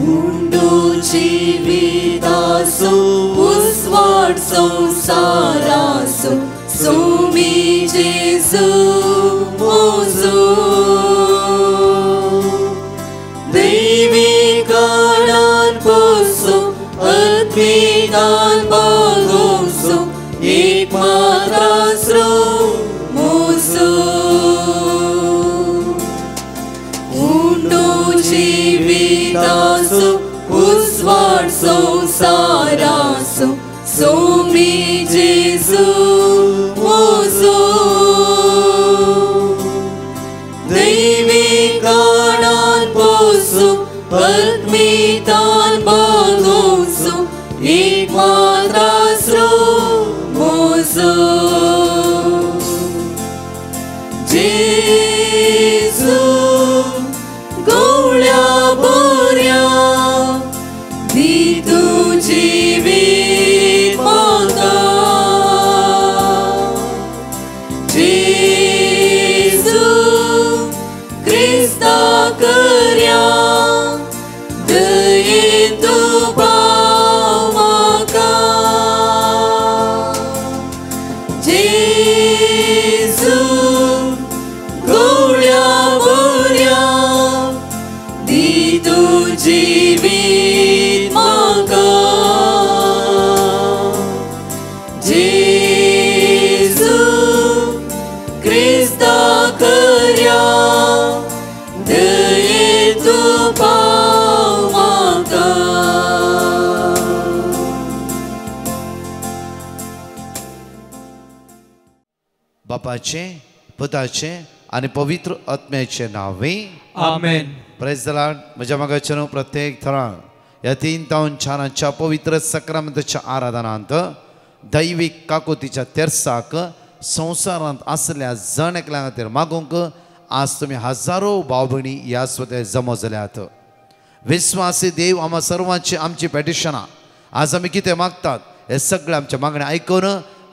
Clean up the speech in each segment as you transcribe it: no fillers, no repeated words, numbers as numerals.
उंडू जीवितासो उस्वाड संसारासो सोमी जेजू मोजो दैविकानान पोसो आत्मिकान बागोसो एक मात्रास्रो मोसो उंडू जीवितासो उस्वाड संसारासो सोमी जेजू मोजो दैविकानान पोसो आत्मिकान बागोसो एक मात्रास्रो मोजो जेजू गवळ्या बऱ्या दी तू जिवीत म्हाका जेजू क्रिस्ता कर्या दयेन तू पाव म्हाका जेजू गवळ्या बऱ्या दी तू जिवीत म्हाका जेजू क्रिस्ता कर्या दयेन तू पाव म्हाका बापाचे पुताचे आणि पवित्र आत्म्याचे नावे आमेन. Praise the Lord. म्हज्या मागाच्यान प्रत्येक थरां ह्या 3 तावन 4 पवित्र सक्रामेंताच्या आराधनांत दैवीक काकुतीच्या तेर्साक संवसारांत आसल्या जण एकल्या खातीर मागूंक आज तुम्ही हजारो भाव भयणी ह्या स्वते जमो जाल्यात. विस्वासी देव आम्हा सर्वांची आमची पेटिशनां आज आमी कितें मागतात हे सगळे आमच्या मागणे आयकून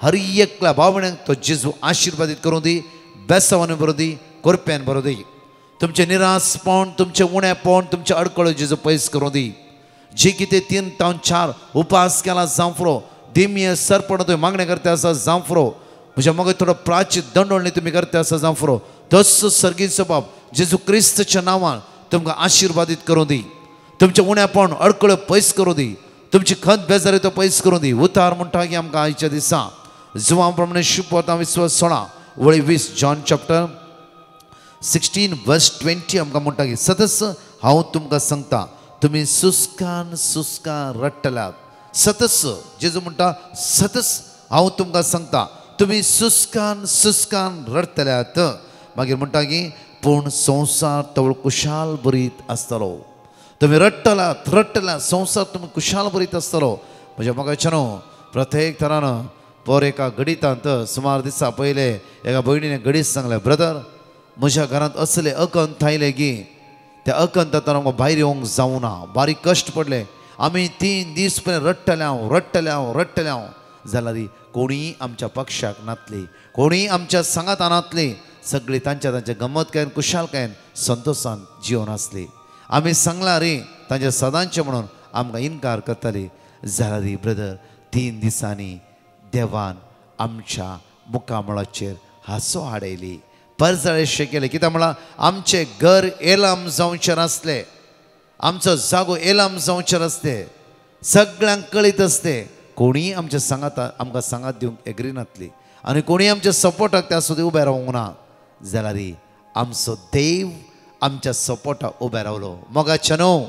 हर एकल्या भाव भयणांक तो जेजू आशिर्वादीत करूं दी, बेसवान बरो दी, कोरप्यान बरो दी. तुमचे निरासपण, तुमचे उणेपण, तुमचे अडकळो जेजू पयस करूं दी. जी कितें 3 तावन 4 उपास केला जांफरो, दिम्य सरपण तुम्ही मागणे करता आसा जांफरो, म्हज्या मग थोडो प्राचीत दंडोळणी तुम्ही करता आसा जांफरो, तसो सर्गीचो बाब जेजू क्रिस्ताच्या नांवान तुमकां आशिर्वादीत करूं दी. तुमचे उणेपण अडकळ्यो पयस करूं दी. तुमची खंत बेजारी तो पयस करूं दी. उतार म्हणटा की आमकां आयच्या दिसा जुवां प्रमाणे शुपता विश्वास 16 वळी 20 जॉन चॅप्टर 16 वर्स 20 आमकां म्हणटा की सतस हांव तुमकां सांगता तुमी सुस्कान सुस्कान रडटल्यात. सतस जेजू म्हणटा सतस हांव तुमकां सांगता तुमी सुस्कान सुस्कान रडटल्यात. मागीर म्हणटा की पूण संवसार तवळ कुशाल बरीत आसतलो. तुमी रडटल्यात संवसार तुमी कुशाल बरीत आसतलो. म्हज्या मोगाच्यानो प्रत्येक तरान पर एका गणितांत सुमार दिसा पयले एका भयणीने गणीत सांगलें, ब्रदर म्हज्या घरांत असले अकंत आयले की त्या अकंतांतल्यान आमकां भायर येवंक जावना, बारीक कश्ट पडले. आमी 3 दीस पर्यंत रडटले जाल्यार कोणीय आमच्या पक्षाक नातली, कोणीय आमच्या सांगात नातली. सगळीं तांच्या गमतकायेन कुशालकायेन संतोषान जिवन आसली. आमी सांगला रे तांचे सदांचे म्हणून आमकां इन्कार करताली. जाल्यार ब्रदर 3 दिसांनी देवान आमच्या मुखामळाचेर हांसो हाडयली, परजळेशें केलें. कित्याक म्हळ्यार आमचें घर एलाम जावचें नासलें, आमचो जागो एलाम जावचें नासलें. सगळ्यांक कळीत आसलें कोणीय आमच्या सांगात आमकां सांगात दिवंक एग्री नासली आनी कोणीय आमच्या सपोर्टाक त्या सुद्दां उबें रावूंक ना. जाल्यार आमचो देव आमच्या सपोर्टाक उबें रावलो. मोगाच्या न्हू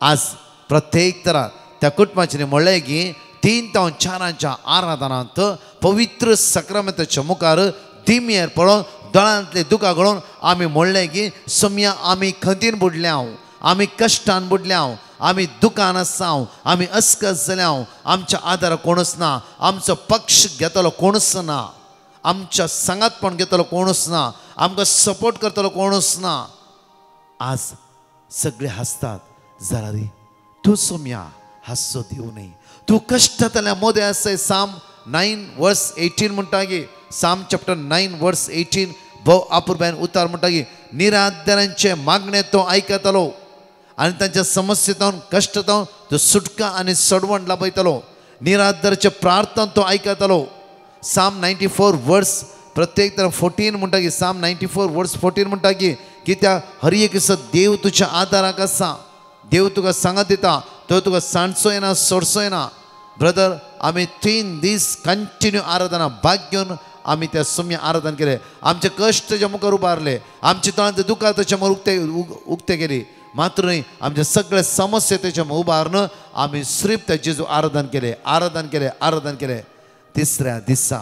आज प्रत्येक तरा त्या कुटुंबाचें म्हणलें की 3 तावन 4 आराधनांत पवित्र सक्रामेंताच्या मुखार दिम्येर पळोवन दोळ्यांतले दुकां गळोवन आमी म्हणलें की सम्या आमी खंतीन बुडल्या, आमी कश्टान बुडल्या, आमी दुकान आसांव, आमी अस्कस जाल्याव, आमच्या आदार कोणूच ना, आमचो पक्ष घेतलो कोणूच ना, आमच्या सांगातपण घेतलो कोणूच ना, आमकां सपोर्ट करतलो कोणूच ना. आज सगळे हसतात. जाल्यार तूं सोम्या हास्सो दिवं न्ही, तूं कश्टांतल्या मोदें आसाय. साम 9 वर्स 18 म्हणटा की साम चॅप्टर 9 वर्स 18 भोव आपुरबायन उतार म्हणटा की निराधारांचे मागणे तो आयकतलो आणि त्यांच्या समस्येतून कष्टातून तो सुटका आणि सडवण लाभयतलो निरादरचे प्रार्थना तो ऐकतलो साम 94 वर्स प्रत्येक तर 14 म्हणटा की साम 94 वर्स 14 म्हणटा की त्या हर एक दिसा देव तुझ्या आदाराक आसा देव तुका सांगत दिता तो तुका सांडचो येना सोडचो येना ब्रदर आमी 3 दीस कंटिन्यू आराधना भाग घेवन आमी त्या सुम्य आराधना केले आमचे कष्ट तेच्या मुखार उबारले आमचे तोंडाचे दुकां तेच्या मुखार उक्ते केली मात्र न्ही आमचे सगळे समस्या तेच्या मुखार उबारन आमी सिर्फ त्या जेजू आराधन केले तिसऱ्या दिसा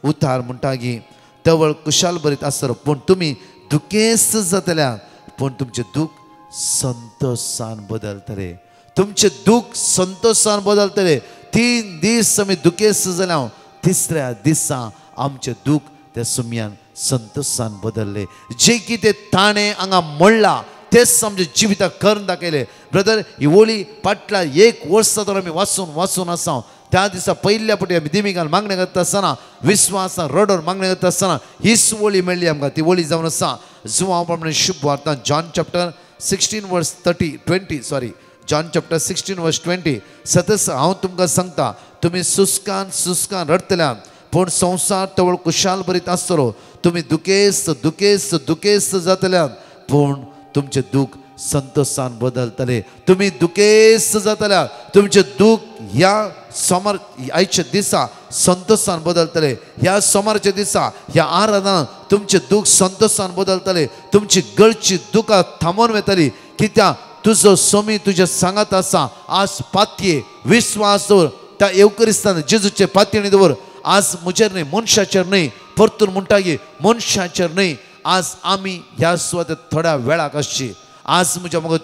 उतार म्हणटा की तवळ कुशाल बरीत आसतलो पूण तुमी दुखेस्त जातल्या पूण तुमचे दूख संतोषान बदलतले तुमचे दूख संतोषान बदलतले 3 दीस आमी दुखेस्त जाल्या तिसऱ्या दिसा आमचे दूख त्या सुम्यान संतोषान बदलले जे कितें ताणें हांगा म्हणला तेच आमच्या जिविताक करून दाखयले ब्रदर ही ओळी फाटल्या 1 वर्स तर आमी वाचून आसा त्या दिसा पहिल्या पटी आमी दिमिकान मागणे करता आसतना विश्वासान रडोर मागणे करता आसतना हीच ओळी मेळ्ळी आमकां ती ओळी जावन आसा जो हांव प्रमाणे शुभ वार्ता जॉन चॅप्टर 16 वर्स 20 जॉन चॅप्टर 16 वर्स 20 सतत हांव तुमकां सांगता तुमी सुस्कान रडतल्या पूण संसार तवळ कुशाल बरीत आसतलो तुमी दुखेस्त जातल्या पूण तुमचे दूख संतोषान बदलतले तुमी दुखेस्त जातल्या तुमचे दूख ह्या सोमार आयच्या दिसा संतोषान बदलतले ह्या सोमारच्या दिसा ह्या आराधना तुमचे दूख संतोषान बदलतले तुमची गळची दुखां थांबोवन वतली कित्याक तुजो सोमी तुज्या सांगात आसा आज पातये विश्वास दवर त्या येवकरिस्तान जेजूचे पातयेनी दवर आज मुजेर न्ही मनशाचेर न्ही परतून म्हणटा की मनशाचेर न्ही आज आमी ह्या सुवातेर थोड्या वेळाक आसची आज म्हज्या मग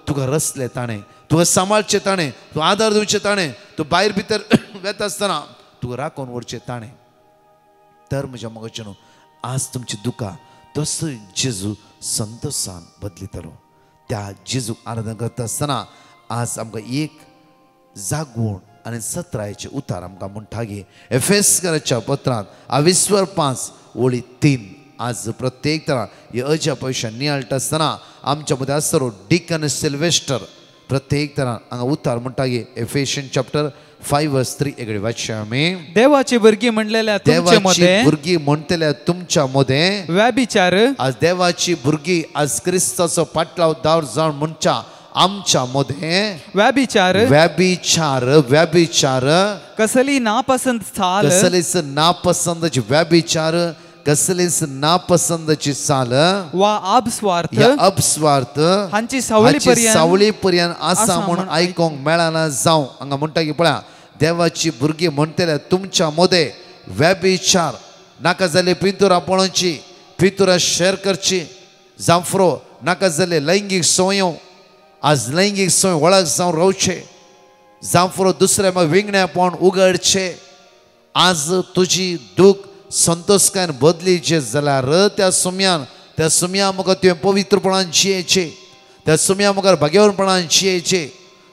तुका रसले ताणें तुका सांबाळचे ताणें तूं आदार दिवचे ताणें तूं भायर भितर वेता आसतना तुका राखून व्हरचें ताणें तर म्हज्या मगचे न्हू आज तुमची दुकां तसो जेजू संतोषान बदलितलो त्या जेजूक आराधना करता आसतना आज आमकां एक जागवण आनी सत्रायचे उतार आमकां म्हणटा की एफेसकाराच्या पत्रांत 5 ओळी 3 आज प्रत्येक तरा हे अजा पयशा नियाळटा आसतना आमच्या मदें आसतलो डिकन सिल्वेस्टर प्रत्येक तरा हांगा उतार म्हणटा की एफेशियन चॅप्टर 5 वर्स 3 एकडे वाचया आमी देवाची भुरगीं म्हणलेल्या तुमचे मध्ये भुरगीं म्हणटल्या तुमच्या मध्ये व्यभिचार आज देवाची भुरगीं आज क्रिस्ताचो पाटलाव दावर जावन म्हणच्या आमच्या मध्ये व्यभिचार कसली नापसंत चाल कसलीच नापसंतची व्यभिचार कसलीच नापसंतची चाल वा अपस्वार्थ हांची सावळी पर्यंत आसा म्हणून आयकोंक मेळना जावं हांगा म्हणटा की पळया देवाची भुरगीं म्हणटल्या तुमच्या मध्ये व्यभिचार नाका जाले पिंतुरा पळोवची पिंतुरा शेअर करची जांफ्रो नाका जाले लैंगीक संयो आज लैंगीक संय वळख जावन रावचे जांफ्रो दुसऱ्या मग विंगण्यापण उगडचे आज तुजी दूख संतोषकान बदलीचे जाल्यार त्या सुम्या मुखार तुवें पवित्रपणान जियेचे त्या सुम्या मुखार भाग्यवानपणान जियेचे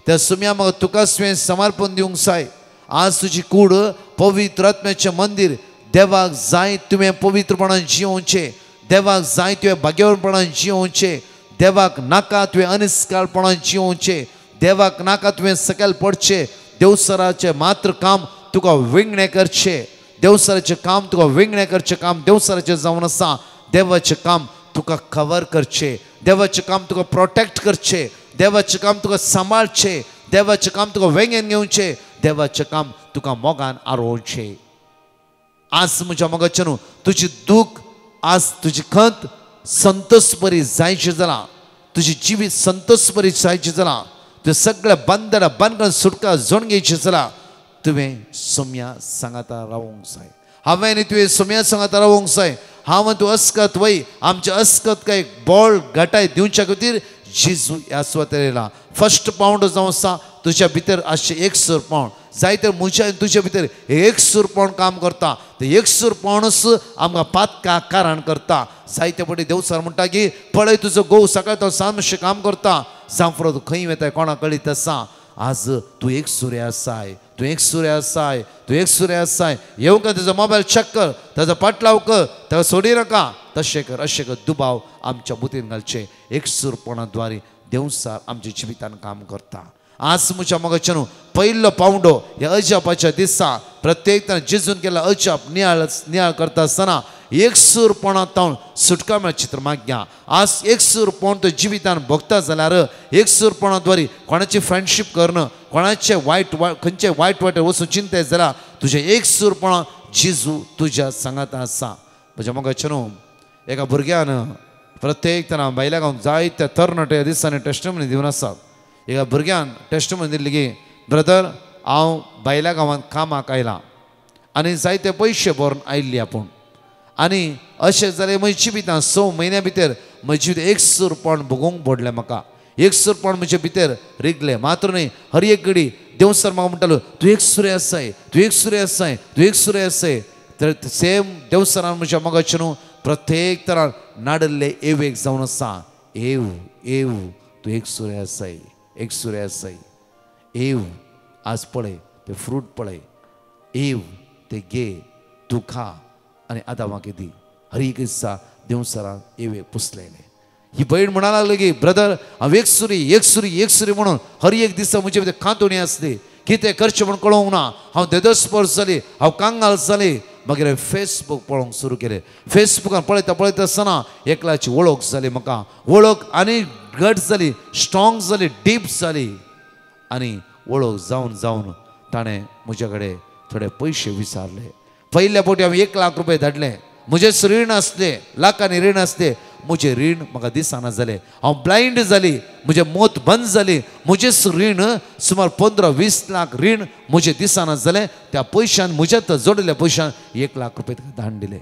त्या सुम्या मुखार तुका तुवें समर्पण दिवंक जाय आज तुजी कूड पवित्र आत्म्याचें मंदिर देवाक जाय तुवें पवित्रपणान जियोवचें देवाक जाय तुवें भाग्यवानपणान जियोवचें देवाक नाका तुवें अनिश्काळपणान जियोवचें देवाक नाका तुवें सकयल पडचें देवसराचें मात्र काम तुका विंगणे करचें देवसराचें काम तुका विंगणे करचें काम देवसराचें जावन आसा देवाचें काम तुका कवर करचें देवाचें काम तुका प्रोटेक्ट करचें देवाचें काम तुका सांबाळचें देवाचें काम तुका वेंगेन घेवचें देवाचें काम तुका मोगान आरोवचें आज म्हज्या मोगाचें न्हू तुजी दूख आज तुजी खंत संतोष बरी जायची जालां तुजी जिवीत संतोष बरी जायची जालां तुवें सगळ्या बंदडा बंद सुटका जोडून घेवची जालां तुवें सोम्या सांगाता रावूंक जाय हांवें तुवें सोम्या सांगाता रावूंक जाय हांव तूं अस्कत वय आमचे अस्कत काय बोळ घटाय दिवच्या खातीर जेजू ह्या सुवातेर येयला फर्स्ट पावंड जावं आसा तुज्या भितर आसचें 100 पावंड जायते म्हज्या तुज्या भितर 100 पावंड काम करता ते 100 पावंडच आमकां पातका कारण करता जायते पटी देवसर म्हणटा की पळय तुजो घोव सकाळ तो सांजशें काम करता सांफरो तूं खंय वता कोणाक कळीत आसा आज तूं एक सुरे आसाय तूं एक सुरे आसाय येवंक तेजो मोबायल चॅक कर तेजो पाटलाव कर ताका सोडी नाका तशें कर अशें कर दुबाव आमच्या बुतीन घालचे एकसूरपणाद्वारे देवसार आमच्या जिवितान काम करता. आज मुच्या मोगाच्यान पयलो पावंडो ह्या अजापाच्या दिसा प्रत्येक जेजून केला अजाप नियाळ करता आसतना एकसूरपणांत सुटका मेळ चित्र मागया. आज एकसूरपण तो जिवितान भोगता जाल्यार एकसूरपणाद्वारे कोणाची फ्रेंडशीप करणं, कोणाचे खंयचे वायट वचून चिंते जाल्यार तुझे एकसूरपणा जेजू तुज्या सांगात आसा. म्हज्या मोगाच्यान एका भुरग्यान प्रत्येक तना बायल्या गांवांत जायत्या तरणाट्या दिसांनी टेस्टमनी दिवन आसात. एका भुरग्यान टेस्टमनी दिल्ली की ब्रदर हांव बायल्या गांवांत कामाक आयलां आनी जायते पयशे भरून आयिल्ली आपूण आनी अशें जालें म्हज्या जिवितांत 6 म्हयन्या भितर म्हजें जिवीत एकसूरपण भोगूंक पडलें. म्हाका एकसूरपण म्हजे भितर रिगलें. मात्र न्ही हर एक घडी देव सर म्हाका म्हणटालो तूं एकसुरे आसाय, तूं एकसुरे आसाय, तूं एकसुरे आसाय. तर सेम देव सरान म्हज्या मोगाचें न्हू प्रत्येक तरान नाडल्ले एक जावन आसा. एव एव तूं एकसुरे आसाय, एकसुरे आसाय. एव आज पळय ते फ्रूट पळय, एव ते घे तूं खा आनी आतां म्हाका दी. हर एक दिसा देव सरान एवेक पुसलेले. ही भयण म्हणा लागली की ब्रदर हांव एकसुरी एकसुरी एकसुरी म्हणून हर एक दिसा म्हजे भितर खांतोणी आसली. कितें करचें म्हूण कळोंक ना. हांव देदस्पर्श जाली, हांव कांगाल जाली. मागीर फेसबूक पळोवंक सुरू केलें. फेसबुकान पळयता पळयता आसतना एकल्याची वळख जाली. म्हाका वळख आनी घट जाली, स्ट्रॉंग जाली, डीप जाली. आनी वळख जावन जावन ताणें म्हजे कडेन थोडे पयशे विचारले. पयल्या फावटी हांवें 1 लाख रुपया धाडले. म्हजेच रीण आसले, लाखांनी रीण आसले. म्हजें रीण म्हाका दिसना जालें. हांव ब्लायंड जाली, म्हजें मोत बंद जाली. म्हजेच रीण सुमार 15-20 लाख रीण म्हजें दिसना जालें. त्या पयशान म्हज्यात जोडिल्ल्या पयशान 1 लाख रुपया ताका धाडून दिले.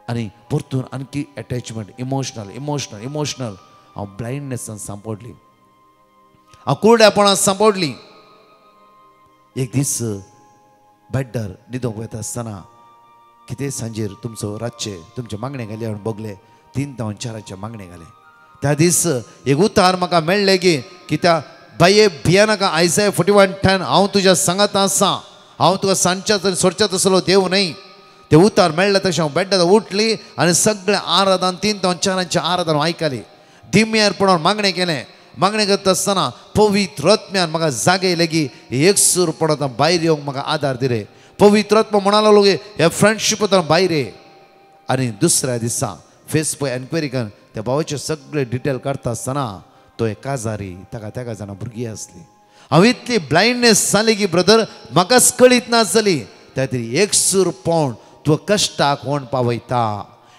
आनी परतून आणखी अटॅचमेंट इमोशनल हांव ब्लायंडनेसान सांपडली, हांव कुरड्यापणान सांपडली. एक दीस बेड्डार न्हिदोंक वता आसतना कितें सांजेर तुमचो रातचे तुमचे मागणे घाले हांवें बगले 3 जावन 4 मागणे घाले. त्या दीस एक उतार म्हाका मेळ्ळें की त्या बाये भिया नाका. आयसाय 41:10 हांव तुज्या सांगात आसा, हांव तुका सांजच्या सोडच्यात असलो देव न्हय. ते उतार मेळ्ळे तशें हांव बेड्डार उठली आनी सगळें आराधन 3 जावन 4 आराधन आयकली. दिम्यारपणान मागणें केलें. मागणें करता आसतना पवित्र आत्म्यान म्हाका जागयलें की एकसूरपणांत भायर येवंक म्हाका आदार दिले. पवित्र आत्मा म्हणा लागलो की ह्या फ्रेंडशिपांत भायर ये. आनी दुसऱ्या दिसा फेसबूक एन्क्वायरी करून त्या भावाचे सगळे डिटेल काडटा आसतना तो एक काजारी ताका 3 जाणां भुरगीं आसली. हांव इतली ब्लायंडनेस जाली की ब्रदर म्हाकाच कळीत ना जाली. त्या तरी एकसूरपण तुका कश्टाक व्हरून पावयता,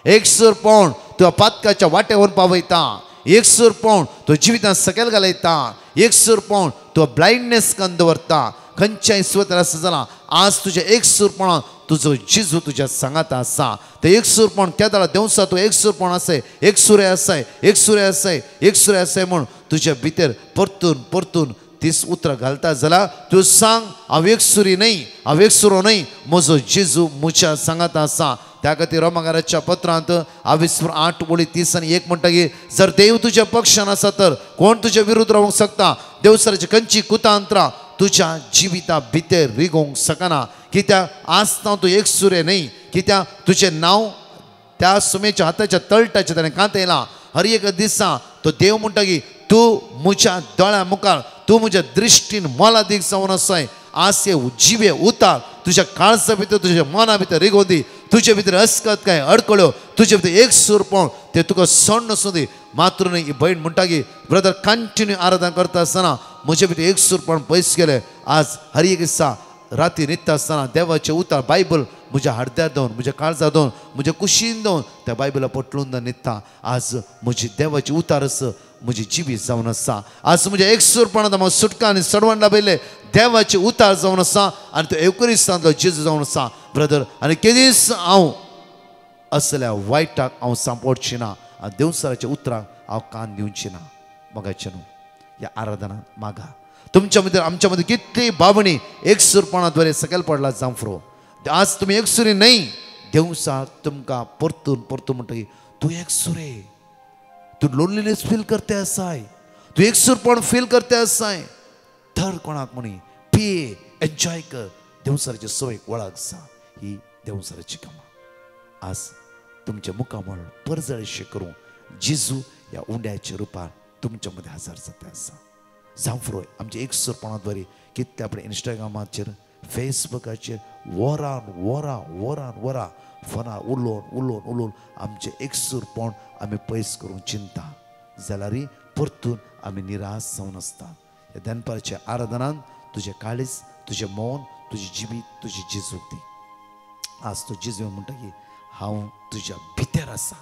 एकसूरपण तुका पातकाच्या वाट्यार व्हरून पावयता, एकसूरपण तो जिवितांत सकयल घालयता, एकसूरपण तो ब्लायंडनेस करून दवरता. खंयच्याय सुवातेर आसा जाल्यार आज तुज्या एकसूरपणान तुजो जेजू तुज्या सांगात आसा. ते एकसूरपण केदार देवसा तूं एकसूरपण आसाय, एकसुरे आसाय, एकसुरे आसाय, एकसुरे आसाय म्हूण तुज्या भितर परतून परतून तीस उतरां घालता जाल्यार तूं सांग हांव एकसुरी न्हय, हांव एकसुरो न्हय, म्हजो जेजू म्हज्या सांगात आसा. त्या खातीर रोमाकाराच्या पत्रांत 28:30 म्हणटा की जर देव तुज्या पक्षान आसा तर कोण तुज्या विरुद्ध रावंक शकता. देवसराची खंयची कुतांत्रां तुज्या जिविता भितर रिगोवंक शकना. कित्याक आसता तूं एकसुरे न्हय. कित्याक तुजें नांव त्या सुमेच्या हाताच्या तळटाचेर ताणें कांतयलां. हर एक दिसा तो देव म्हणटा की तूं म्हज्या दोळ्या मुखार, तूं म्हज्या दृश्टीन मोलादीक जावन आसाय. आस जिवे उतार तुज्या काळजा भितर तुज्या मना भितर रिगोदी. तुजे भितर अस्कत काय अडकळ्यो, तुजे भितर एकसूरपण ते तुका सोडून वचूं दी. मात्र न्ही ही भयण म्हणटा की ब्रदर कंटिन्यू आराधना करता आसतना म्हजे भितर एकसूरपण पयस गेलें. आज हर एक दिसा राती न्हिदता आसतना देवाचे उतार बायबल म्हज्या हाडद्यार दवन, म्हज्या काळजार दवन, म्हज्या कुशीन दवन त्या बायबला पटलून न्हिदता. आज म्हजी देवाची उतार आसा म्हजी जिवीत जावन आसा. आज म्हज्या एकसूरपणांत म्हाका सुटका आनी सडवण लाभयले देवाचे उतार जावन आसा आनी तो एवकरिस्तांतलो जेजू जावन आसा. ब्रदर आनी केदीस हांव असल्या वायटाक हांव सांपडची ना. आनी देवसराच्या उतराक हांव कान दिवची ना. मोगाचें न्हू ह्या आराधनांत मागा तुमच्या भितर आमच्या मदीं कितली भावणी एकसूरपणाद्वारे सकयल पडला जावं फुरो. आज तुमी एकसुरी न्हय. देवसार तुमकां परतून परतून म्हणटा की तूं एकसुरे, तूं लोनलीनेस फील करते आसाय, तूं एकसूरपण फील करते आसाय. धर कोणाक म्हणी पिये, एन्जॉय कर. देवसराची सवय वळख आसा ही देवसराची कामां. आज तुमच्या मुखामळ परजळशे करूं जेजू ह्या उंड्याच्या रुपार तुमच्या मध्ये हजर जाता आसा जावं फुरोय आमचे एक सुरपणात वरी कितले आपण इंस्टाग्रामाचेर फेसबुकाचेर वरां फोनार उलोवन आमचे एक सुरपण आमी पयस करूंक चिंता जाल्यार परतून आमी निराश जावन आसता. ह्या दनपारच्या आराधनान तुजें काळीज तुजें मौन तुजी जिवीत तुजी जेजूक दी. आज तो जेजू म्हणटा की हांव तुज्या भितर आसा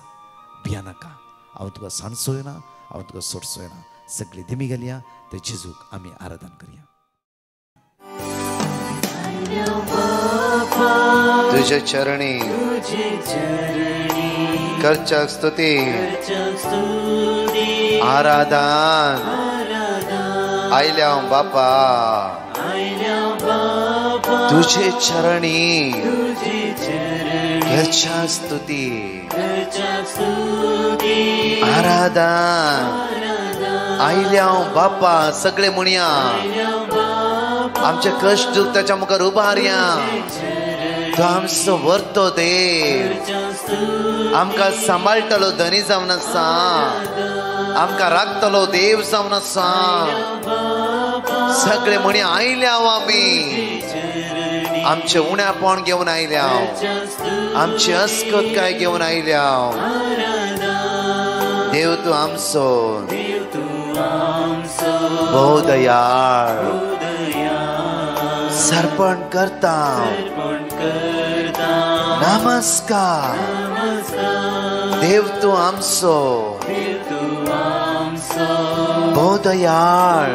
भियानाका हांव तुका सांडसोयना हांव तुका सोडसोयना. सगळी दिमी घालया ते जेजूक आमी आराधन करया. तुझे चरणी करच्या स्तुती आराधन आयल्या बापा तुझे चरणी करच्या स्तुती आराधन आयल्या बापा. सगळे म्हणया आमचे कष्ट दुख त्याच्या मुखार उबारया. तो आमचो वर्तो देव आमकां सांबाळटलो धनी जावन आसा आमकां राखतलो देव जावन आसा. सगळे म्हणी आयल्या आमी आमचे उण्यापण घेवन आयल्या आमची अस्कत काय घेवन आयल्या. देव तूं आमचो भोव दयाळ सर्पण करता नमस्कार. देव तूं आमचो भोव दयाळ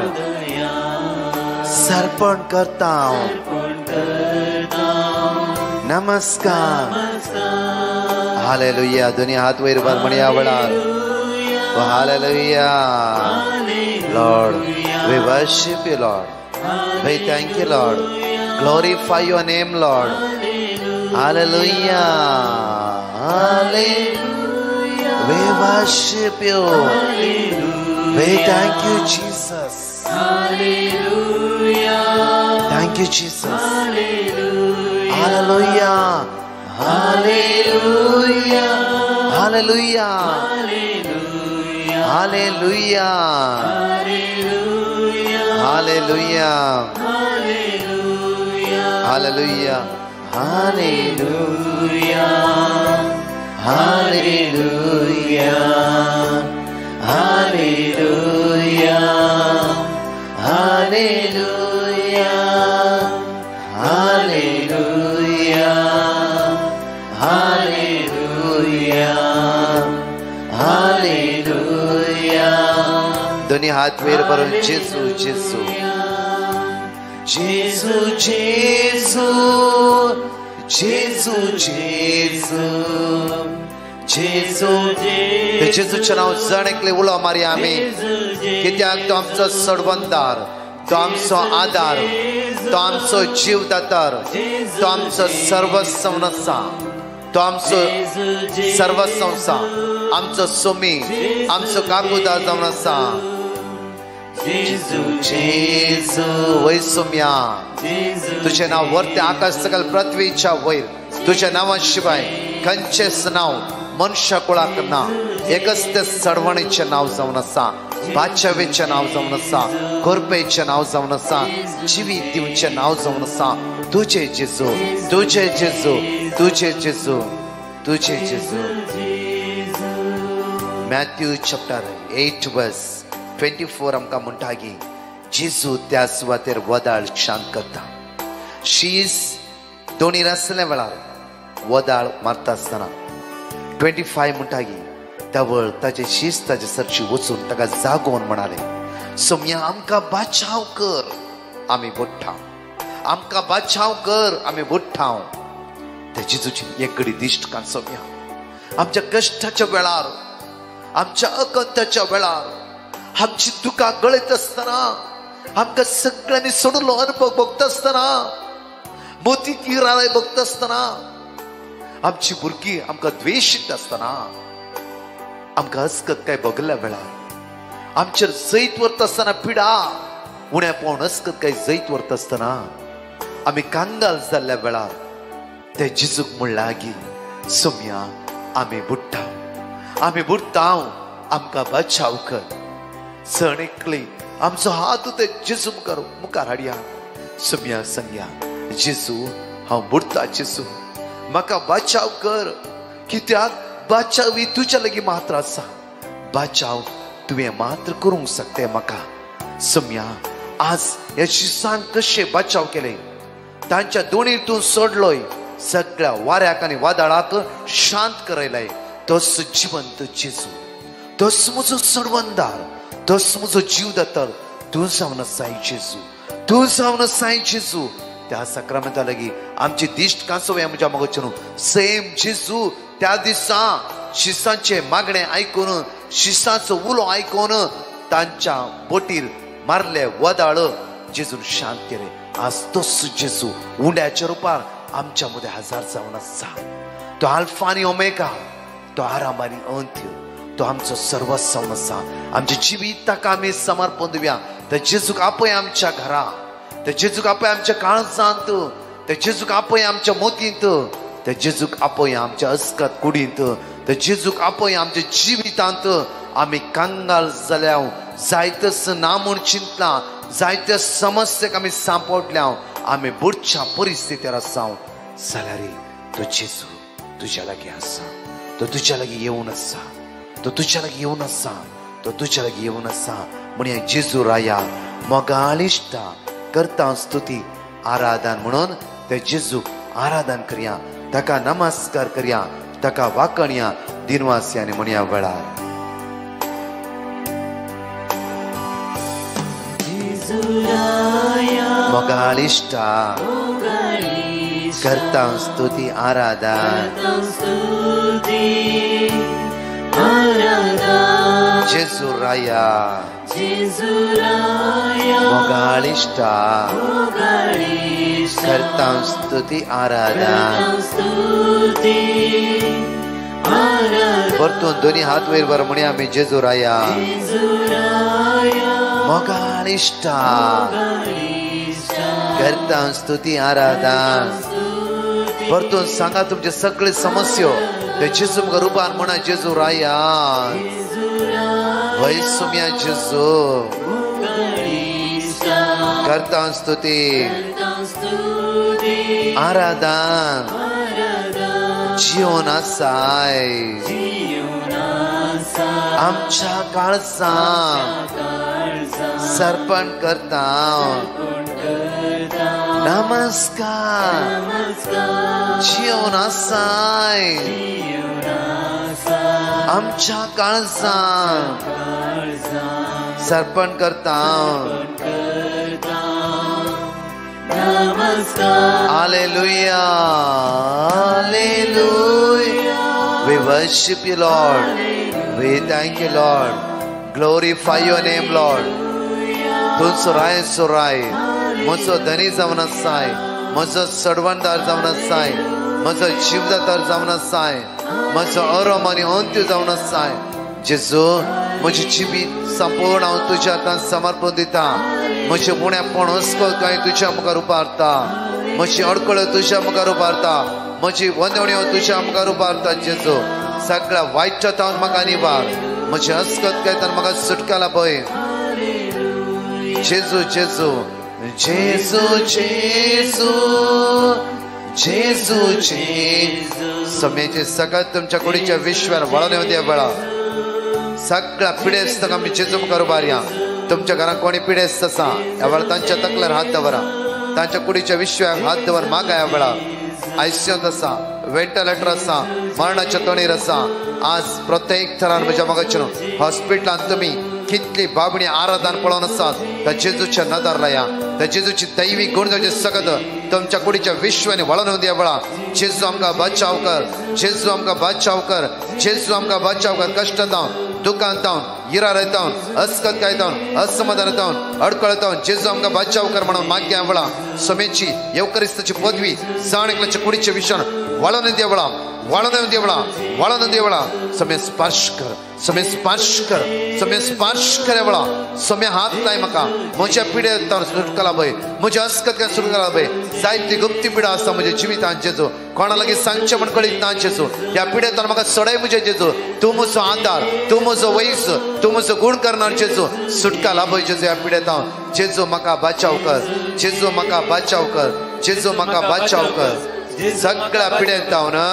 सर्पण करता नमस्कार. हालेलुया. दोन्ही हात वयर वर म्हणया वळार. Hallelujah. Lord, we worship you, Lord. We thank you, Lord. Glorify your name, Lord. Hallelujah. Hallelujah. We worship you. We thank you, Jesus. Hallelujah. Thank you, Jesus. Hallelujah. Hallelujah. Hallelujah. Hallelujah. Hallelujah. Hallelujah. Hallelujah. Hallelujah. Hallelujah. Hallelujah. Hallelujah. Hallelujah. Hallelujah. Hallelujah. दोन्ही हात वर करून जेजू जेजू जेजू जेजू जेजू जेजू जेजू. जेजूचे नाव जण एकले उलो मारया आमी कित्याक तो आमचो सोडवंतार तो आमचो आदार तो आमचो जीवदातार तो आमचो सर्वस्व आसा तो आमचो सर्वस्व आसा आमचो सोमी आमचो काकूदार जावन आसा. जेजू जेजू वै सोम्या तुझे नाव वरते आकाश सकल पृथ्वीच्या वयर तुझ्या नावा शिवाय खंयचेच नाव मनुष्य कुळाक ना. एकच ते सडवणीचे नाव जावन आसा बादशावेचे नाव जावन आसा कोरपेचे नाव जावन आसा जिवीत दिवचे नाव जावन आसा. तुझे जेजू तुझे जेजू तुझे जेजू तुझे जेजू. मॅथ्यू चॅप्टर 8 वर्स 24 आमकां म्हणटा की जेजू त्या सुवातेर वदाळ शांत करता. शीस दोनी रसले वेळार वदाळ मारता आसतना 25 म्हणटा की तवळ ताचे शीस ताचे सरची वचून ताका जागोवन म्हणाले सोम्या आमकां बाचाव कर आमी बुडटा आमकां बाचाव कर आमी बुडटा. त्या जेजूची एक घडी दिश्ट कान सोम्या आमच्या कश्टाच्या वेळार आमच्या अकंताच्या वेळार आमची दुकां गळत असताना आमकां सगळ्यांनी सोडलो अनुभव बघत असताना मोती तिराळे बघत असताना आमची भुरगीं आमकां द्वेषीत असताना आमकां हसकत काय बगल्या वेळार आमचेर जैत व्हरता असताना पिडा उण्यापण हसकत काय जैत व्हरता असताना आमी कांगाल जाल्ल्या वेळार ते जेजूक म्हणला की सोम्या आमी बुडटा आमकां बचाव कर. सण एकली आमचो हात ते जेजू मुखार हाडया सुम्या संग्या जेजू हांव बुडता जेजू म्हाका बचाव कर कित्याक बचाव ही तुज्या लागीं मात्र आसा बचाव तुवें मात्र करूंक शकते म्हाका सुम्या आज ह्या शिसांक कशें बचाव केले तांच्या दोणीतून सोडलोय सगळ्या वाऱ्याक आनी वादळाक शांत करयलाय तोच जिवंत जेजू तोच म्हजो सोडवणदार तोच म्हजो जीवदाता तूं जावन आसाय जेजू तूं जावन आसाय जेजू त्या सक्रामेंता लागीं आमची दिश्ट कांसोवया म्हज्या मोगाचेर सेम जेजू त्या दिसा शिसांचे मागणे आयकून शिसांचो उलो आयकून तांच्या बोटीर मारले वदाळ जेजून शांत केले आज तोच जेजू उंड्याच्या रुपार आमच्या मध्ये हजार जावन आसा तो आल्फा आनी ओमेगा तो आराम आनी अंत्य तो आमचो सर्वस्व जावन आसा आमचे जिवीत ताका आमी समर्पण दिवया ते जेजूक आपय आमच्या घरा ते जेजूक आपय आमच्या काळजांत ते जेजूक आपय आमच्या मोतींत ते जेजूक आपय आमच्या अस्कत कुडींत ते जेजूक आपय आमच्या जिवितांत आमी कांगाल जाल्या जायतस ना म्हूण चिंतला जायत्या समस्येक आमी सांपडल्या आमी बुडच्या परिस्थितीर आसा जाल्यार तो जेजू तुज्या लागीं आसा तो तुज्या लागीं येवन आसा तो तुज्या लागीं येवन आसा तो तुज्या लागीं येवन आसा म्हण जेजू राया मोगाळ इश्टा करता स्तुती आराधन म्हणून ते जेजूक आराधन करया ताका नमस्कार करया ताका वाकणया दिनवासी आनी म्हणया वेळार मोगाळ इश्टा करता स्तुती आराधन जेजू राया मोगाळ इश्टा करता स्तुती आराधन परतून दोन्ही हात वयर वर म्हणया आमी जेजू राया मोगाळ इश्टा करता स्तुती आराधन परतून सांगा तुमचे सगळे समस्यो ते जेजू मुखार रुपान म्हणा जेजू राया वय सुम्या जेजू करता स्तुती आराधन जीवन आसाय आमच्या काळजांत सर्पण करता नमस्कार जीवन आसाय आमच्या काळजांत सर्पण करता Hallelujah, hallelujah. We worship you, Lord. We thank you, Lord. Glorify your name, Lord. तू सुराय म्हजो धनी जावन आसाय म्हजो सडवणदार जावन आसाय म्हजो जीवदातार जावन आसाय म्हजो अरम आनी अंत्य जावन आसाय जेजू म्हजी जिवीत संपूर्ण हांव तुज्या हातांत समर्पण दिता म्हजे उणेपण हुस्को काय तुज्या मुखार उबारता म्हजी अडकळ्यो तुज्या मुखार उबारता म्हजी वंदवण्यो तुज्या मुखार उबारता जेजू सगळ्या वायटांत म्हाका निवार म्हजी अस्कत काय तर म्हाका सुटकाला पळय जेजू जेजू जेजू जेजू जेजू जेजू समयाचे सगळ्यात तुमच्या कुडीच्या विश्वार वळून येऊ द्या वेळा सगळ्या पिडेस्त आम्ही जेजू मुखार उबारया तुमच्या घरात कोणी पिडेस्त आसा ह्या वेळा तांच्या तकल्यार हात दवरा तांच्या कुडीच्या विश्वाक हात दवर मागा ह्या वेळा आयसीयूंत आसा वेंटिलेटर आसा मरणाच्या तोणीर आसा आज प्रत्येक थरान म्हज्या मोगाचेर हॉस्पिटलांत तुमी कितली बाबणी आराधन पळोवन आसात त्या जेजूच्या नदर लाया त्या जेजूची दैवीक गुण सगत तुमच्या कुडीच्या विश्वानी वळून येऊ द्या वेळा जेजू आमकां बचाव कर जेजू आमकां बचाव कर जेजू आमकां बचाव कर कश्ट जावन दुकान जावन इरार जावन अस्कत काय जावन असमाधान जावन अडकळ जावन जेजू आमकां बचाव कर म्हणून माग्या वेळा समेची येवकरिस्ताची पदवी जाणेकल्याच्या कुडीच्या विश्वान वळण देवळा वळण देवळा वळण देवळा समय स्पर्श कर समय स्पर्श कर समय स्पर्श करे वळा समय हात लाय म्हाका म्हज्या पिड्यार सुटकला पळय म्हज्या अस्कत सुटकला पळय जायती गुप्ती पिडा आसता म्हज्या जिवितांत जेजू कोणा लागीं सांगचें म्हण कळीत ना जेजू ह्या पिड्यांतल्यान म्हाका सोडय म्हजे जेजू तूं म्हजो आदार तूं म्हजो वैस तूं म्हजो गुण करणार जेजू सुटका लाभय जेजू ह्या पिड्यांत हांव जेजू म्हाका बचाव कर जेजू म्हाका बचाव कर जेजू म्हाका बचाव कर सगळ्या पिड्यांत हांव ना